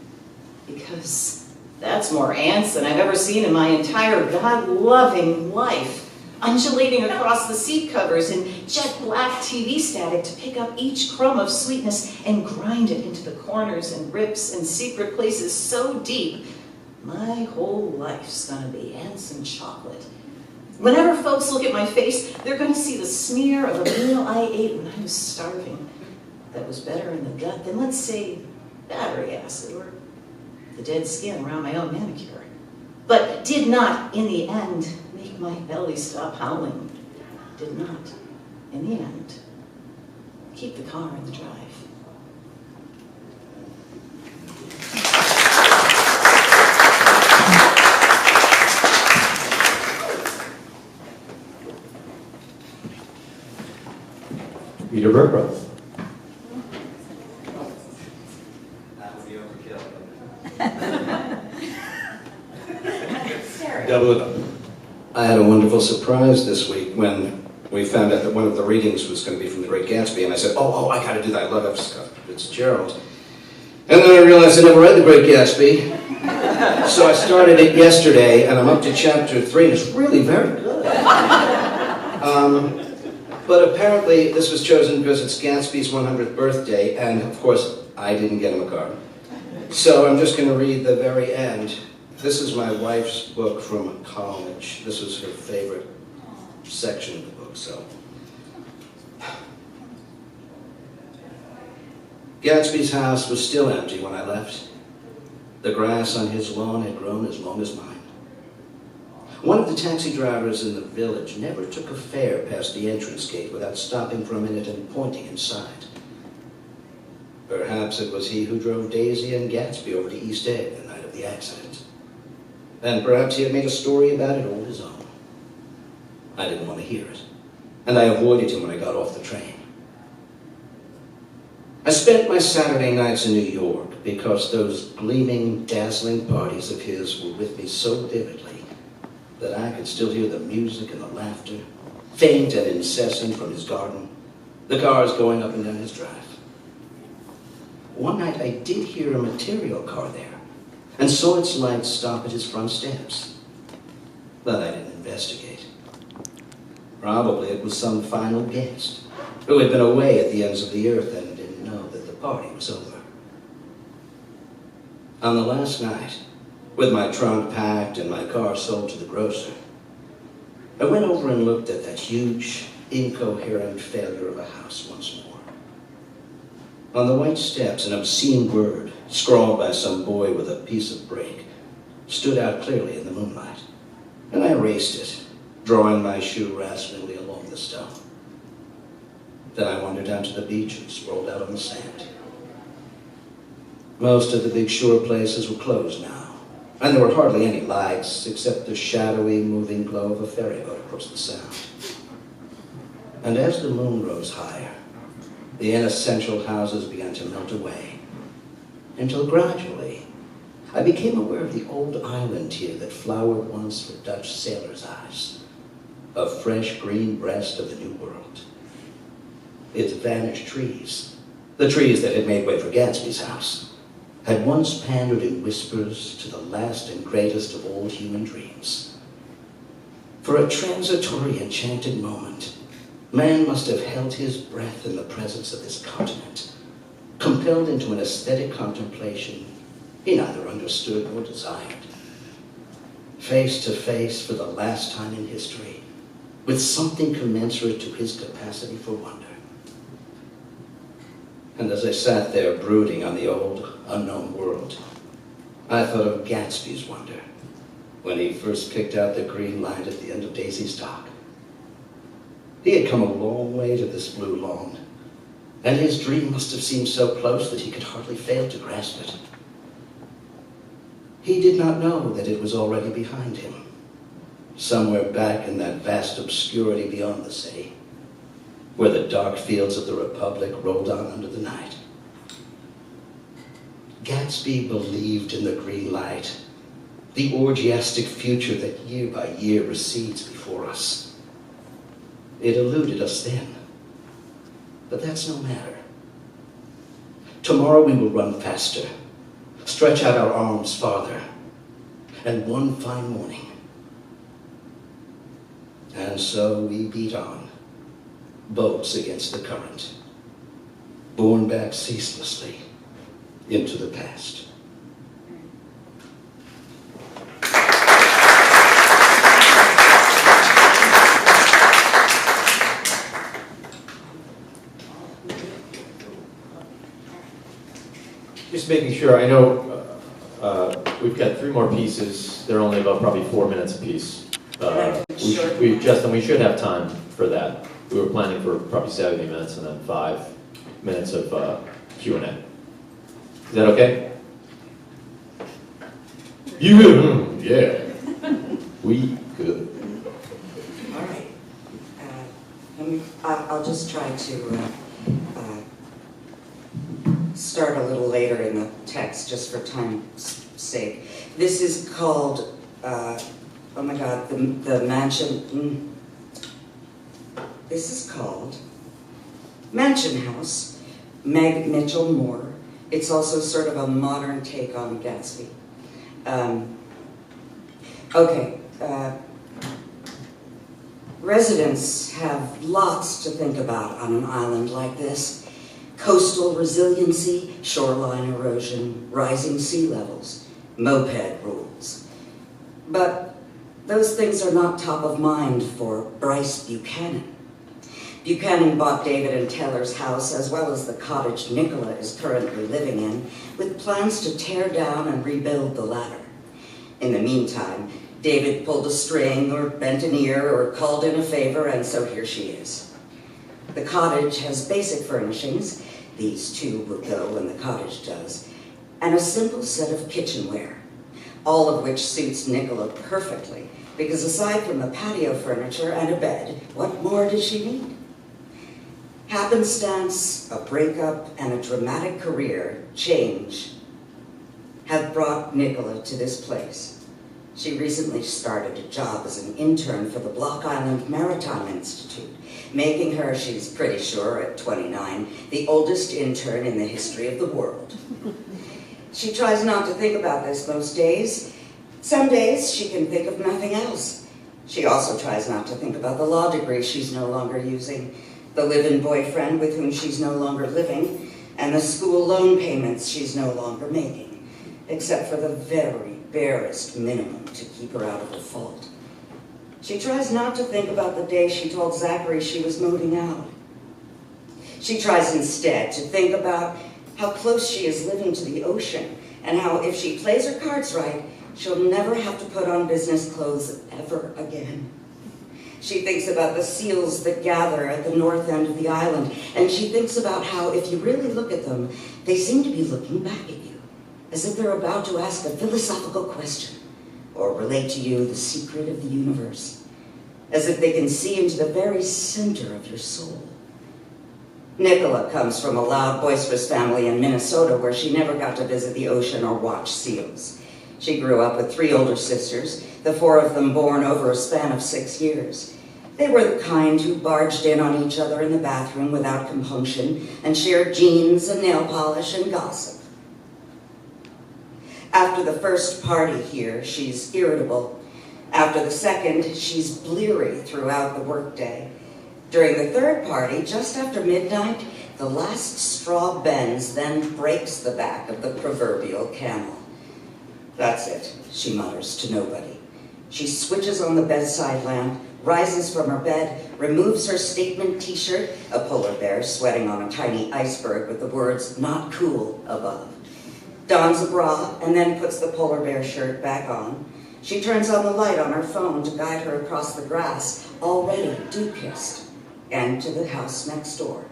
Because that's more ants than I've ever seen in my entire God-loving life, undulating across the seat covers in jet black TV static to pick up each crumb of sweetness and grind it into the corners and rips and secret places so deep, my whole life's gonna be ants and chocolate. Whenever folks look at my face, they're going to see the smear of a meal I ate when I was starving that was better in the gut than, let's say, battery acid or the dead skin around my own manicure, but did not, in the end, make my belly stop howling. Did not, in the end, keep the car in the drive. Peter Burkrow. That would be overkill. Double it up. I had a wonderful surprise this week when we found out that one of the readings was going to be from The Great Gatsby, and I said, oh, I got to do that. I love F. Scott Fitzgerald. And then I realized I never read The Great Gatsby, so I started it yesterday, and I'm up to chapter 3, and it's really very good. But apparently this was chosen because it's Gatsby's 100th birthday, and of course, I didn't get him a card. So I'm just going to read the very end. This is my wife's book from college. This was her favorite section of the book, so. Gatsby's house was still empty when I left. The grass on his lawn had grown as long as mine. One of the taxi drivers in the village never took a fare past the entrance gate without stopping for a minute and pointing inside. Perhaps it was he who drove Daisy and Gatsby over to East Egg the night of the accident. And perhaps he had made a story about it all his own. I didn't want to hear it, and I avoided him when I got off the train. I spent my Saturday nights in New York because those gleaming, dazzling parties of his were with me so vividly that I could still hear the music and the laughter, faint and incessant from his garden, the cars going up and down his drive. One night I did hear a material car there and saw its lights stop at his front steps, but I didn't investigate. Probably it was some final guest who had been away at the ends of the earth and didn't know that the party was over. On the last night, with my trunk packed and my car sold to the grocer, I went over and looked at that huge, incoherent failure of a house once more. On the white steps, an obscene word, scrawled by some boy with a piece of brick, stood out clearly in the moonlight, and I erased it, drawing my shoe raspingly along the stone. Then I wandered down to the beach and sprawled out on the sand. Most of the big shore places were closed now, and there were hardly any lights except the shadowy, moving glow of a ferry boat across the sound. And as the moon rose higher, the inessential houses began to melt away, until gradually I became aware of the old island here that flowered once for Dutch sailors' eyes, a fresh green breast of the New World. Its vanished trees, the trees that had made way for Gatsby's house, had once pandered in whispers to the last and greatest of all human dreams. For a transitory, enchanted moment, man must have held his breath in the presence of this continent, compelled into an aesthetic contemplation he neither understood nor desired. Face to face for the last time in history, with something commensurate to his capacity for wonder. And as I sat there brooding on the old, unknown world, I thought of Gatsby's wonder when he first picked out the green light at the end of Daisy's dock. He had come a long way to this blue lawn, and his dream must have seemed so close that he could hardly fail to grasp it. He did not know that it was already behind him, somewhere back in that vast obscurity beyond the city, where the dark fields of the Republic rolled on under the night. Gatsby believed in the green light, the orgiastic future that year by year recedes before us. It eluded us then, but that's no matter. Tomorrow we will run faster, stretch out our arms farther, and one fine morning. And so we beat on, boats against the current, borne back ceaselessly into the past. Just making sure, I know we've got 3 more pieces. They're only about probably 4 minutes apiece. Justin, we should have time for that. We were planning for probably 70 minutes and then 5 minutes of Q&A. Is that okay? You good? Yeah. We good. All right. I'll just try to start a little later in the text, just for time's sake. This is called, oh my God, the mansion. This is called Mansion House, Meg Mitchell Moore. It's also sort of a modern take on Gatsby. Residents have lots to think about on an island like this. Coastal resiliency, shoreline erosion, rising sea levels, moped rules. But those things are not top of mind for Bryce Buchanan. Buchanan bought David and Taylor's house, as well as the cottage Nicola is currently living in, with plans to tear down and rebuild the latter. In the meantime, David pulled a string or bent an ear or called in a favor, and so here she is. The cottage has basic furnishings, these two will go when the cottage does, and a simple set of kitchenware, all of which suits Nicola perfectly, because aside from the patio furniture and a bed, what more does she need? Happenstance, a breakup, and a dramatic career change have brought Nicola to this place. She recently started a job as an intern for the Block Island Maritime Institute, making her, she's pretty sure at 29, the oldest intern in the history of the world. She tries not to think about this most days. Some days she can think of nothing else. She also tries not to think about the law degree she's no longer using, the live-in boyfriend with whom she's no longer living, and the school loan payments she's no longer making, except for the very barest minimum to keep her out of the fault. She tries not to think about the day she told Zachary she was moving out. She tries instead to think about how close she is living to the ocean, and how if she plays her cards right, she'll never have to put on business clothes ever again. She thinks about the seals that gather at the north end of the island, and she thinks about how, if you really look at them, they seem to be looking back at you, as if they're about to ask a philosophical question, or relate to you the secret of the universe, as if they can see into the very center of your soul. Nicola comes from a loud, boisterous family in Minnesota where she never got to visit the ocean or watch seals. She grew up with 3 older sisters, the 4 of them born over a span of 6 years. They were the kind who barged in on each other in the bathroom without compunction and shared jeans and nail polish and gossip. After the first party here, she's irritable. After the second, she's bleary throughout the workday. During the third party, just after midnight, the last straw bends, then breaks the back of the proverbial camel. That's it, she mutters to nobody. She switches on the bedside lamp, rises from her bed, removes her statement t-shirt, a polar bear sweating on a tiny iceberg with the words, "Not cool," above. Dons a bra, and then puts the polar bear shirt back on. She turns on the light on her phone to guide her across the grass, already dew-kissed, and to the house next door.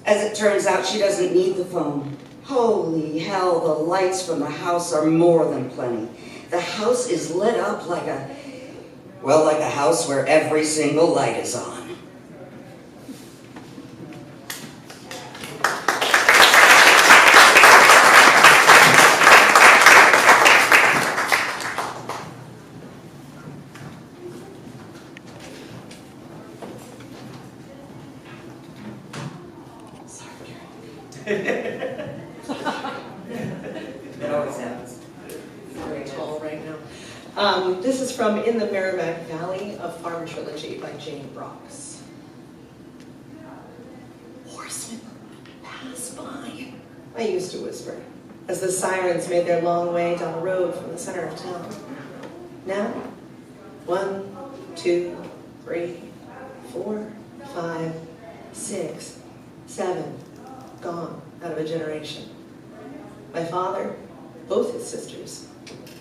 As it turns out, she doesn't need the phone. Holy hell, the lights from the house are more than plenty. The house is lit up like a house where every single light is on. It always happens. Very tall right now. This is from In the Merrimack Valley, a Farm Trilogy by Jane Brox. Horsemen pass by, I used to whisper, as the sirens made their long way down the road from the center of town. Now, 1, 2, 3, 4, 5, 6, 7, gone out of a generation. My father, both his sisters,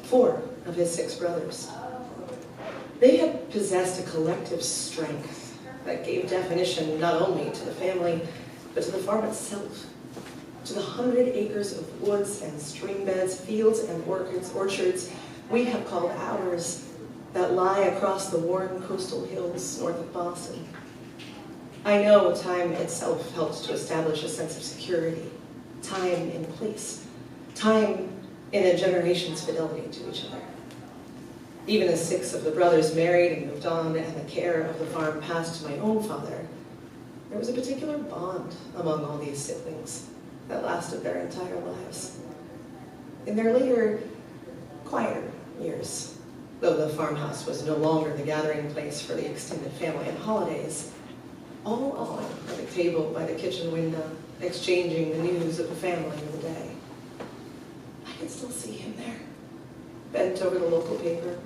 4 of his 6 brothers. They had possessed a collective strength that gave definition not only to the family, but to the farm itself, to the 100 acres of woods and stream beds, fields and orchards we have called ours that lie across the worn coastal hills north of Boston. I know time itself helped to establish a sense of security, time in place, time in a generation's fidelity to each other. Even as 6 of the brothers married and moved on and the care of the farm passed to my own father, there was a particular bond among all these siblings that lasted their entire lives. In their later, quieter years, though the farmhouse was no longer the gathering place for the extended family and holidays, all on at a table by the kitchen window, exchanging the news of the family of the day. I can still see him there, bent over the local paper,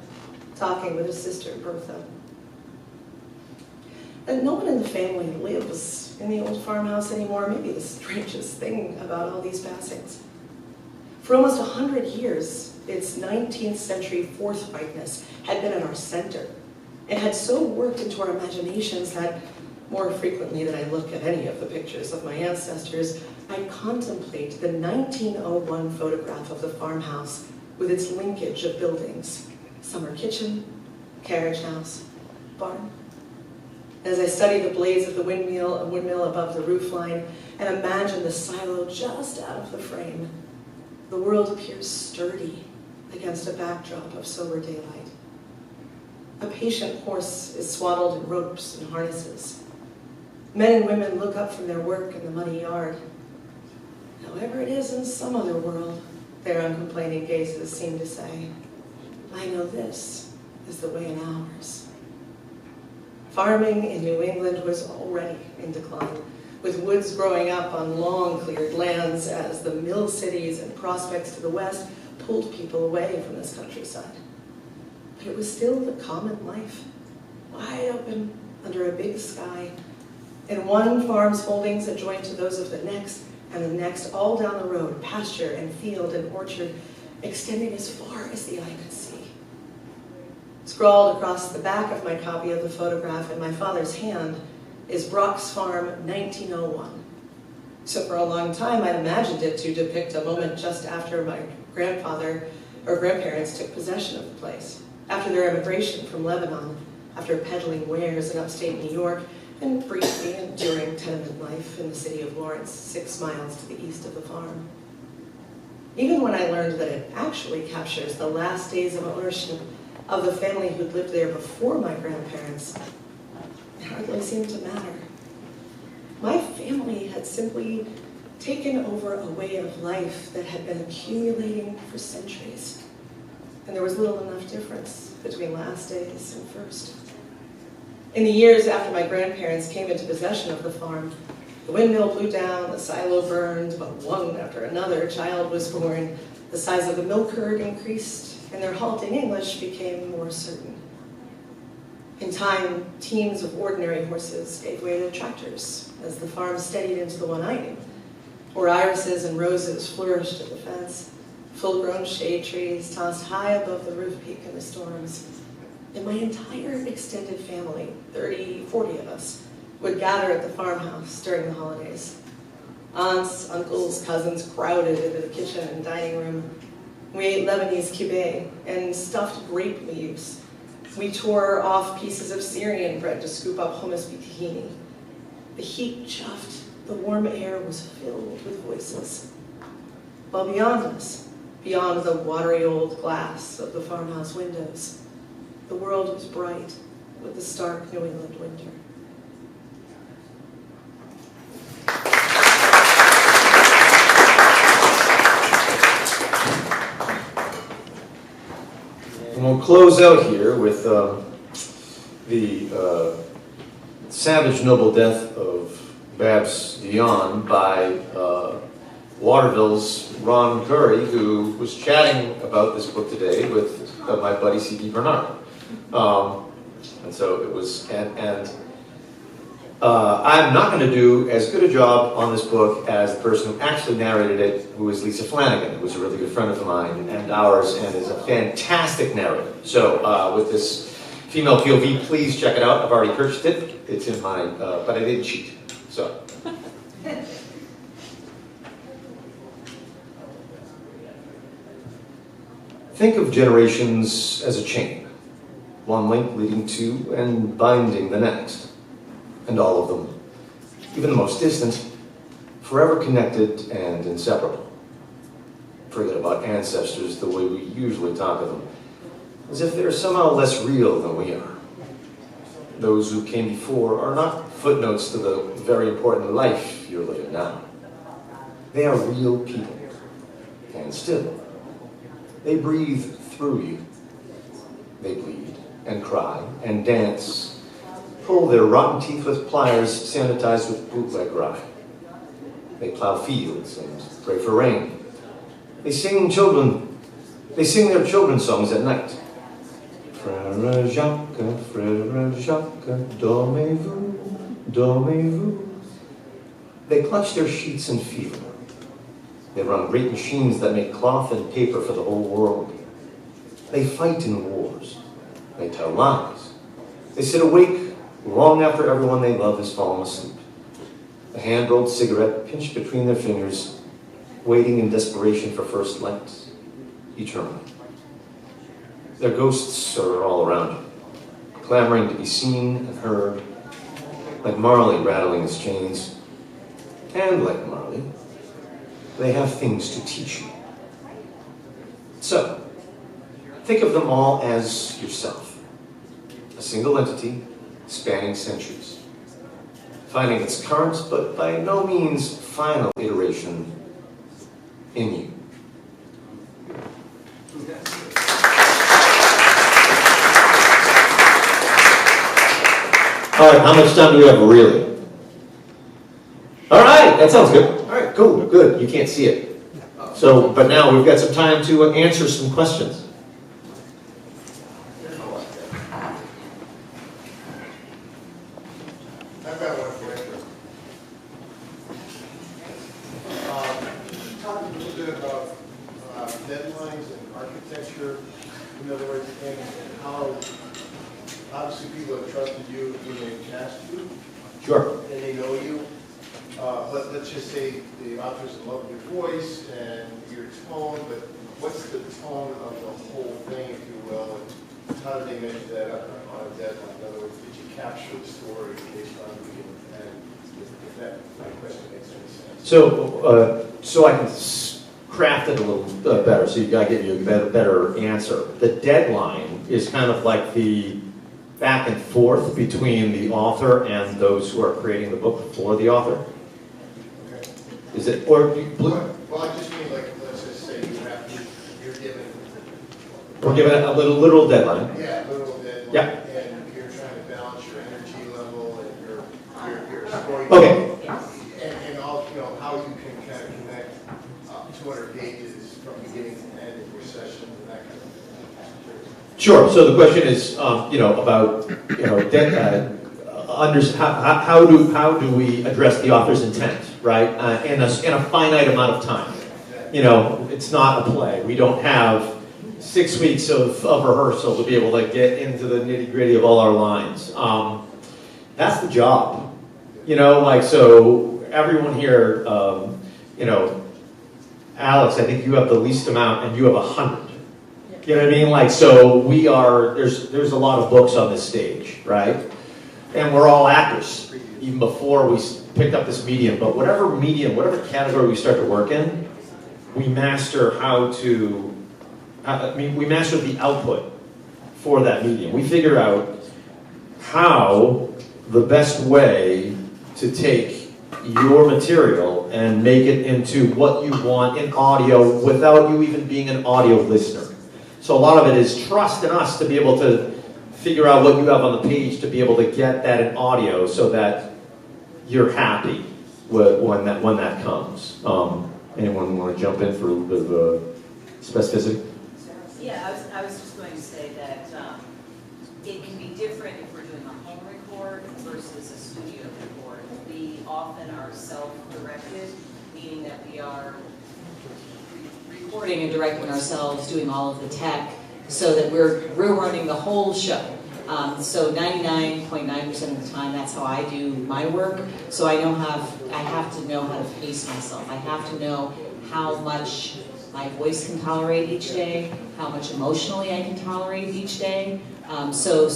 talking with his sister, Bertha. And no one in the family lives in the old farmhouse anymore, maybe the strangest thing about all these passings. For almost 100 years, its 19th century forthrightness had been in our center. It had so worked into our imaginations that more frequently than I look at any of the pictures of my ancestors, I contemplate the 1901 photograph of the farmhouse with its linkage of buildings, summer kitchen, carriage house, barn. As I study the blades of the windmill, a windmill above the roofline, and imagine the silo just out of the frame, the world appears sturdy against a backdrop of sober daylight. A patient horse is swaddled in ropes and harnesses. Men and women look up from their work in the muddy yard. However it is in some other world, their uncomplaining gazes seem to say, I know this is the way in ours. Farming in New England was already in decline, with woods growing up on long cleared lands as the mill cities and prospects to the west pulled people away from this countryside. But it was still the common life, wide open under a big sky, and one farm's holdings adjoined to those of the next, and the next all down the road, pasture and field and orchard, extending as far as the eye could see. Scrawled across the back of my copy of the photograph in my father's hand is Brock's Farm, 1901. So for a long time, I'd imagined it to depict a moment just after my grandfather or grandparents took possession of the place, after their immigration from Lebanon, after peddling wares in upstate New York, and briefly enduring tenement life in the city of Lawrence, 6 miles to the east of the farm. Even when I learned that it actually captures the last days of ownership of the family who'd lived there before my grandparents, it hardly seemed to matter. My family had simply taken over a way of life that had been accumulating for centuries, and there was little enough difference between last days and first. In the years after my grandparents came into possession of the farm, the windmill blew down, the silo burned, but one after another child was born, the size of the milk herd increased, and their halting English became more certain. In time, teams of ordinary horses gave way to tractors as the farm steadied into the one I knew, where irises and roses flourished at the fence, full-grown shade trees tossed high above the roof peak in the storms. And my entire extended family, 30, 40 of us, would gather at the farmhouse during the holidays. Aunts, uncles, cousins crowded into the kitchen and dining room. We ate Lebanese kibbeh and stuffed grape leaves. We tore off pieces of Syrian bread to scoop up hummus tahini. The heat chuffed, the warm air was filled with voices. While beyond us, beyond the watery old glass of the farmhouse windows, the world was bright with the stark New England winter. And we'll close out here with the savage noble death of Babs Dion by Waterville's Ron Curry, who was chatting about this book today with my buddy C.D. Bernard. And so it was, I'm not going to do as good a job on this book as the person who actually narrated it, who is Lisa Flanagan, who is a really good friend of mine and ours, and is a fantastic narrator. So with this female POV, please check it out. I've already purchased it. It's in my, but I didn't cheat. So. Think of generations as a chain, one link leading to and binding the next, and all of them, even the most distant, forever connected and inseparable. Forget about ancestors the way we usually talk of them, as if they're somehow less real than we are. Those who came before are not footnotes to the very important life you're living now. They are real people, and still, they breathe through you. They bleed and cry and dance, pull their rotten teeth with pliers sanitized with bootleg rye. They plow fields and pray for rain. They sing their children's songs at night. Frère Jacques, dormez-vous. They clutch their sheets in fever. They run great machines that make cloth and paper for the whole world. They fight in wars. They tell lies. They sit awake long after everyone they love has fallen asleep. A hand-rolled cigarette pinched between their fingers, waiting in desperation for first light, eternally. Their ghosts are all around you, clamoring to be seen and heard, like Marley rattling his chains, and like Marley, they have things to teach you. So, think of them all as yourself, a single entity spanning centuries, finding its current but by no means final iteration in you. All right, how much time do we have really? All right, that sounds good. All right, cool, good. You can't see it. So, but now we've got some time to answer some questions. I've got one for you. Talk a little bit about deadlines and architecture. In other words, and how obviously people have trusted you when they cast you. Sure. And they know you. But let's just say the authors love your voice and your tone, but what's the tone of the whole thing, if you will, and how do they measure that up on a deadline? In other words, did you capture the story based on beginning to end? If that my question makes any sense. So I can craft it a little better, so I get you a better answer. The deadline is kind of like the back and forth between the author and those who are creating the book for the author. Okay. Is it, or Well, I just mean like, let's just say you're given. we're given a little deadline? Yeah, a little deadline. Yeah. And you're trying to balance your energy level and your story. Okay. And all, you know, how you can kind of connect 200 pages from beginning to end in your sessions and that kind of thing. Sure. So the question is, about how do we address the author's intent, right? In a finite amount of time. It's not a play. We don't have 6 weeks of rehearsal to be able to get into the nitty gritty of all our lines. That's the job. So everyone here, Alex, I think you have the least amount, and you have 100. You know what I mean? So we are, there's a lot of books on this stage, right? And we're all actors, even before we picked up this medium. But whatever medium, whatever category we start to work in, we master we master the output for that medium. We figure out how the best way to take your material and make it into what you want in audio without you even being an audio listener. So a lot of it is trust in us to be able to figure out what you have on the page to be able to get that in audio so that you're happy when that comes. Anyone want to jump in for a little bit of specificity? Yeah, I was just going to say that it can be different if we're doing a home record versus a studio record. We often are self-directed, meaning that we are recording and directing ourselves, doing all of the tech, so that we're running the whole show. So 99.9% of the time, that's how I do my work. So I have to know how to pace myself. I have to know how much my voice can tolerate each day, how much emotionally I can tolerate each day. So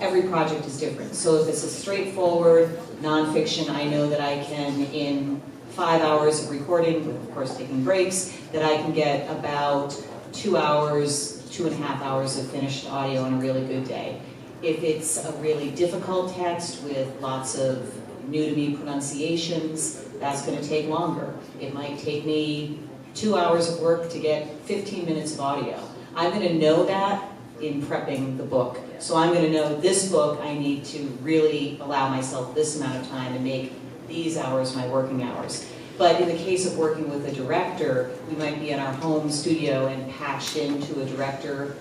every project is different. So if it's a straightforward nonfiction, I know that I can, in 5 hours of recording, with of course taking breaks, that I can get about 2 hours, 2.5 hours of finished audio on a really good day. If it's a really difficult text with lots of new-to-me pronunciations, that's going to take longer. It might take me 2 hours of work to get 15 minutes of audio. I'm going to know that in prepping the book. So I'm going to know this book, I need to really allow myself this amount of time and make these hours my working hours. But in the case of working with a director, we might be in our home studio and patched into a director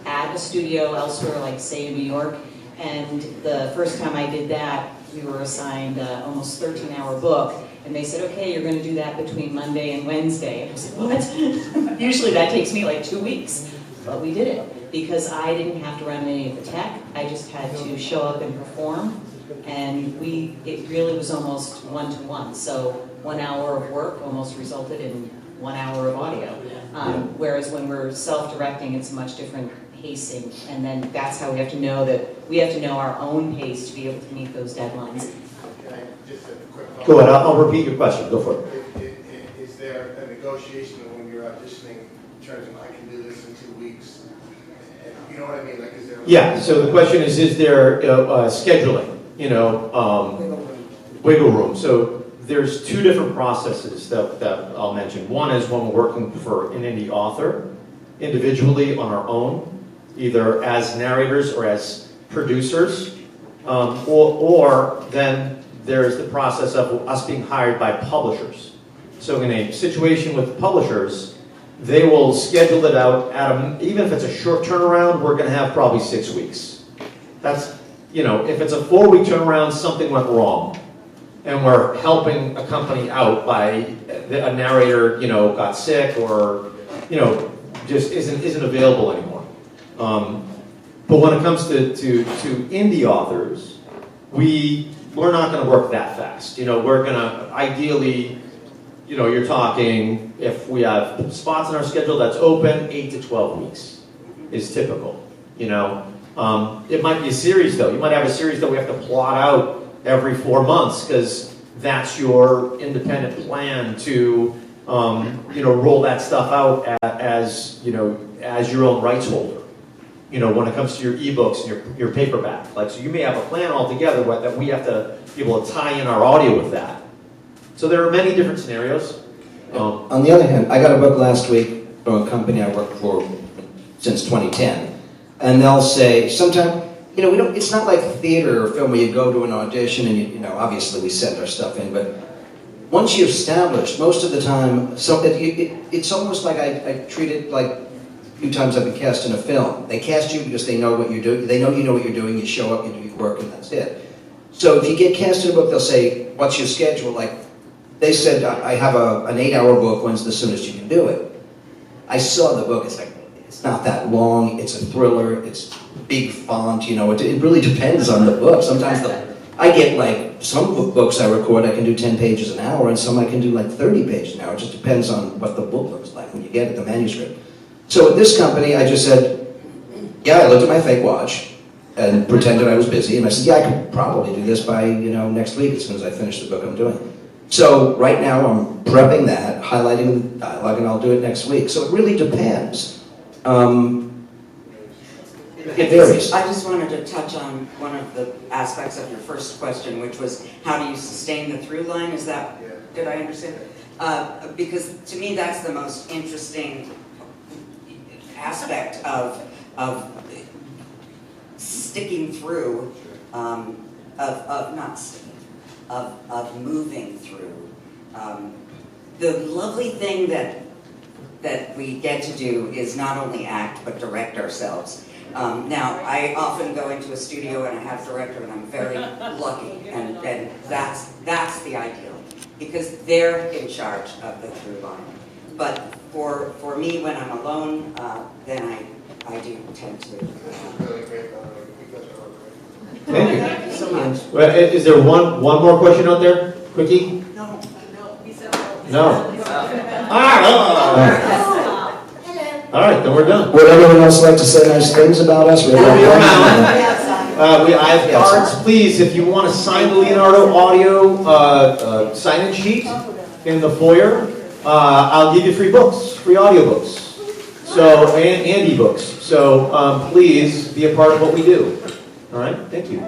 at a studio elsewhere, like say in New York. And the first time I did that, we were assigned an almost 13-hour book. And they said, okay, you're going to do that between Monday and Wednesday. And I said, what? Usually that takes me like 2 weeks. But we did it because I didn't have to run any of the tech. I just had to show up and perform. And it really was almost one-to-one. So 1 hour of work almost resulted in 1 hour of audio. Whereas when we're self-directing, it's a much different pacing. And then that's how we have to know our own pace to be able to meet those deadlines. Go ahead, I'll repeat your question, go for it. Is there a negotiation when you're auditioning in terms of, I can do this in 2 weeks? You know what I mean? Like, is there? Yeah, so the question is there scheduling, wiggle room? So there's two different processes that I'll mention. One is when we're working for an indie author, individually on our own, either as narrators or as producers, or then there's the process of us being hired by publishers. So in a situation with publishers, they will schedule it out even if it's a short turnaround, we're going to have probably 6 weeks. That's, if it's a 4-week turnaround, something went wrong. And we're helping a company out by a narrator, got sick or, just isn't available anymore. But when it comes to indie authors, we're not going to work that fast. We're going to ideally, you're talking, if we have spots in our schedule that's open, 8 to 12 weeks is typical. It might be a series though. You might have a series that we have to plot out every 4 months because that's your independent plan to, roll that stuff out as your own rights holder. When it comes to your ebooks and your paperback. So you may have a plan altogether that we have to be able to tie in our audio with that. So there are many different scenarios. On the other hand, I got a book last week from a company I worked for since 2010, and they'll say sometimes, it's not like theater or film where you go to an audition and obviously we send our stuff in, but once you're established, most of the time, it's almost like I treat it like a few times I've been cast in a film. They cast you because they know what you're doing. They know you know what you're doing. You show up, you do your work, and that's it. So if you get cast in a book, they'll say, "What's your schedule?" Like they said, "I have an 8-hour book. When's the soonest you can do it?" I saw the book. It's like it's not that long. It's a thriller. It's big font. It really depends on the book. Sometimes I get some books I record, I can do 10 pages an hour, and some I can do 30 pages an hour. It just depends on what the book looks like when you get it, the manuscript. So at this company, I just said, I looked at my fake watch and pretended I was busy, and I said, I could probably do this by, next week as soon as I finish the book I'm doing. So right now I'm prepping that, highlighting the dialogue, and I'll do it next week. So it really depends. It varies. I just wanted to touch on one of the aspects of your first question, which was how do you sustain the through line? Did I understand? Because to me that's the most interesting aspect of sticking through, of moving through. The lovely thing that we get to do is not only act but direct ourselves. Now, I often go into a studio and I have a director and I'm very lucky, and that's the ideal, because they're in charge of the through line. But for me, when I'm alone, then I do tend to. Really great. Thank you. Thank you so much. Well, is there one more question out there? Quickie? No, we said No. All right, then we're done. Would everyone else like to say nice things about us? I have cards, please, if you want to sign the Leonardo audio sign-in sheet in the foyer, I'll give you free books, free audiobooks, and ebooks. So please be a part of what we do. All right, thank you.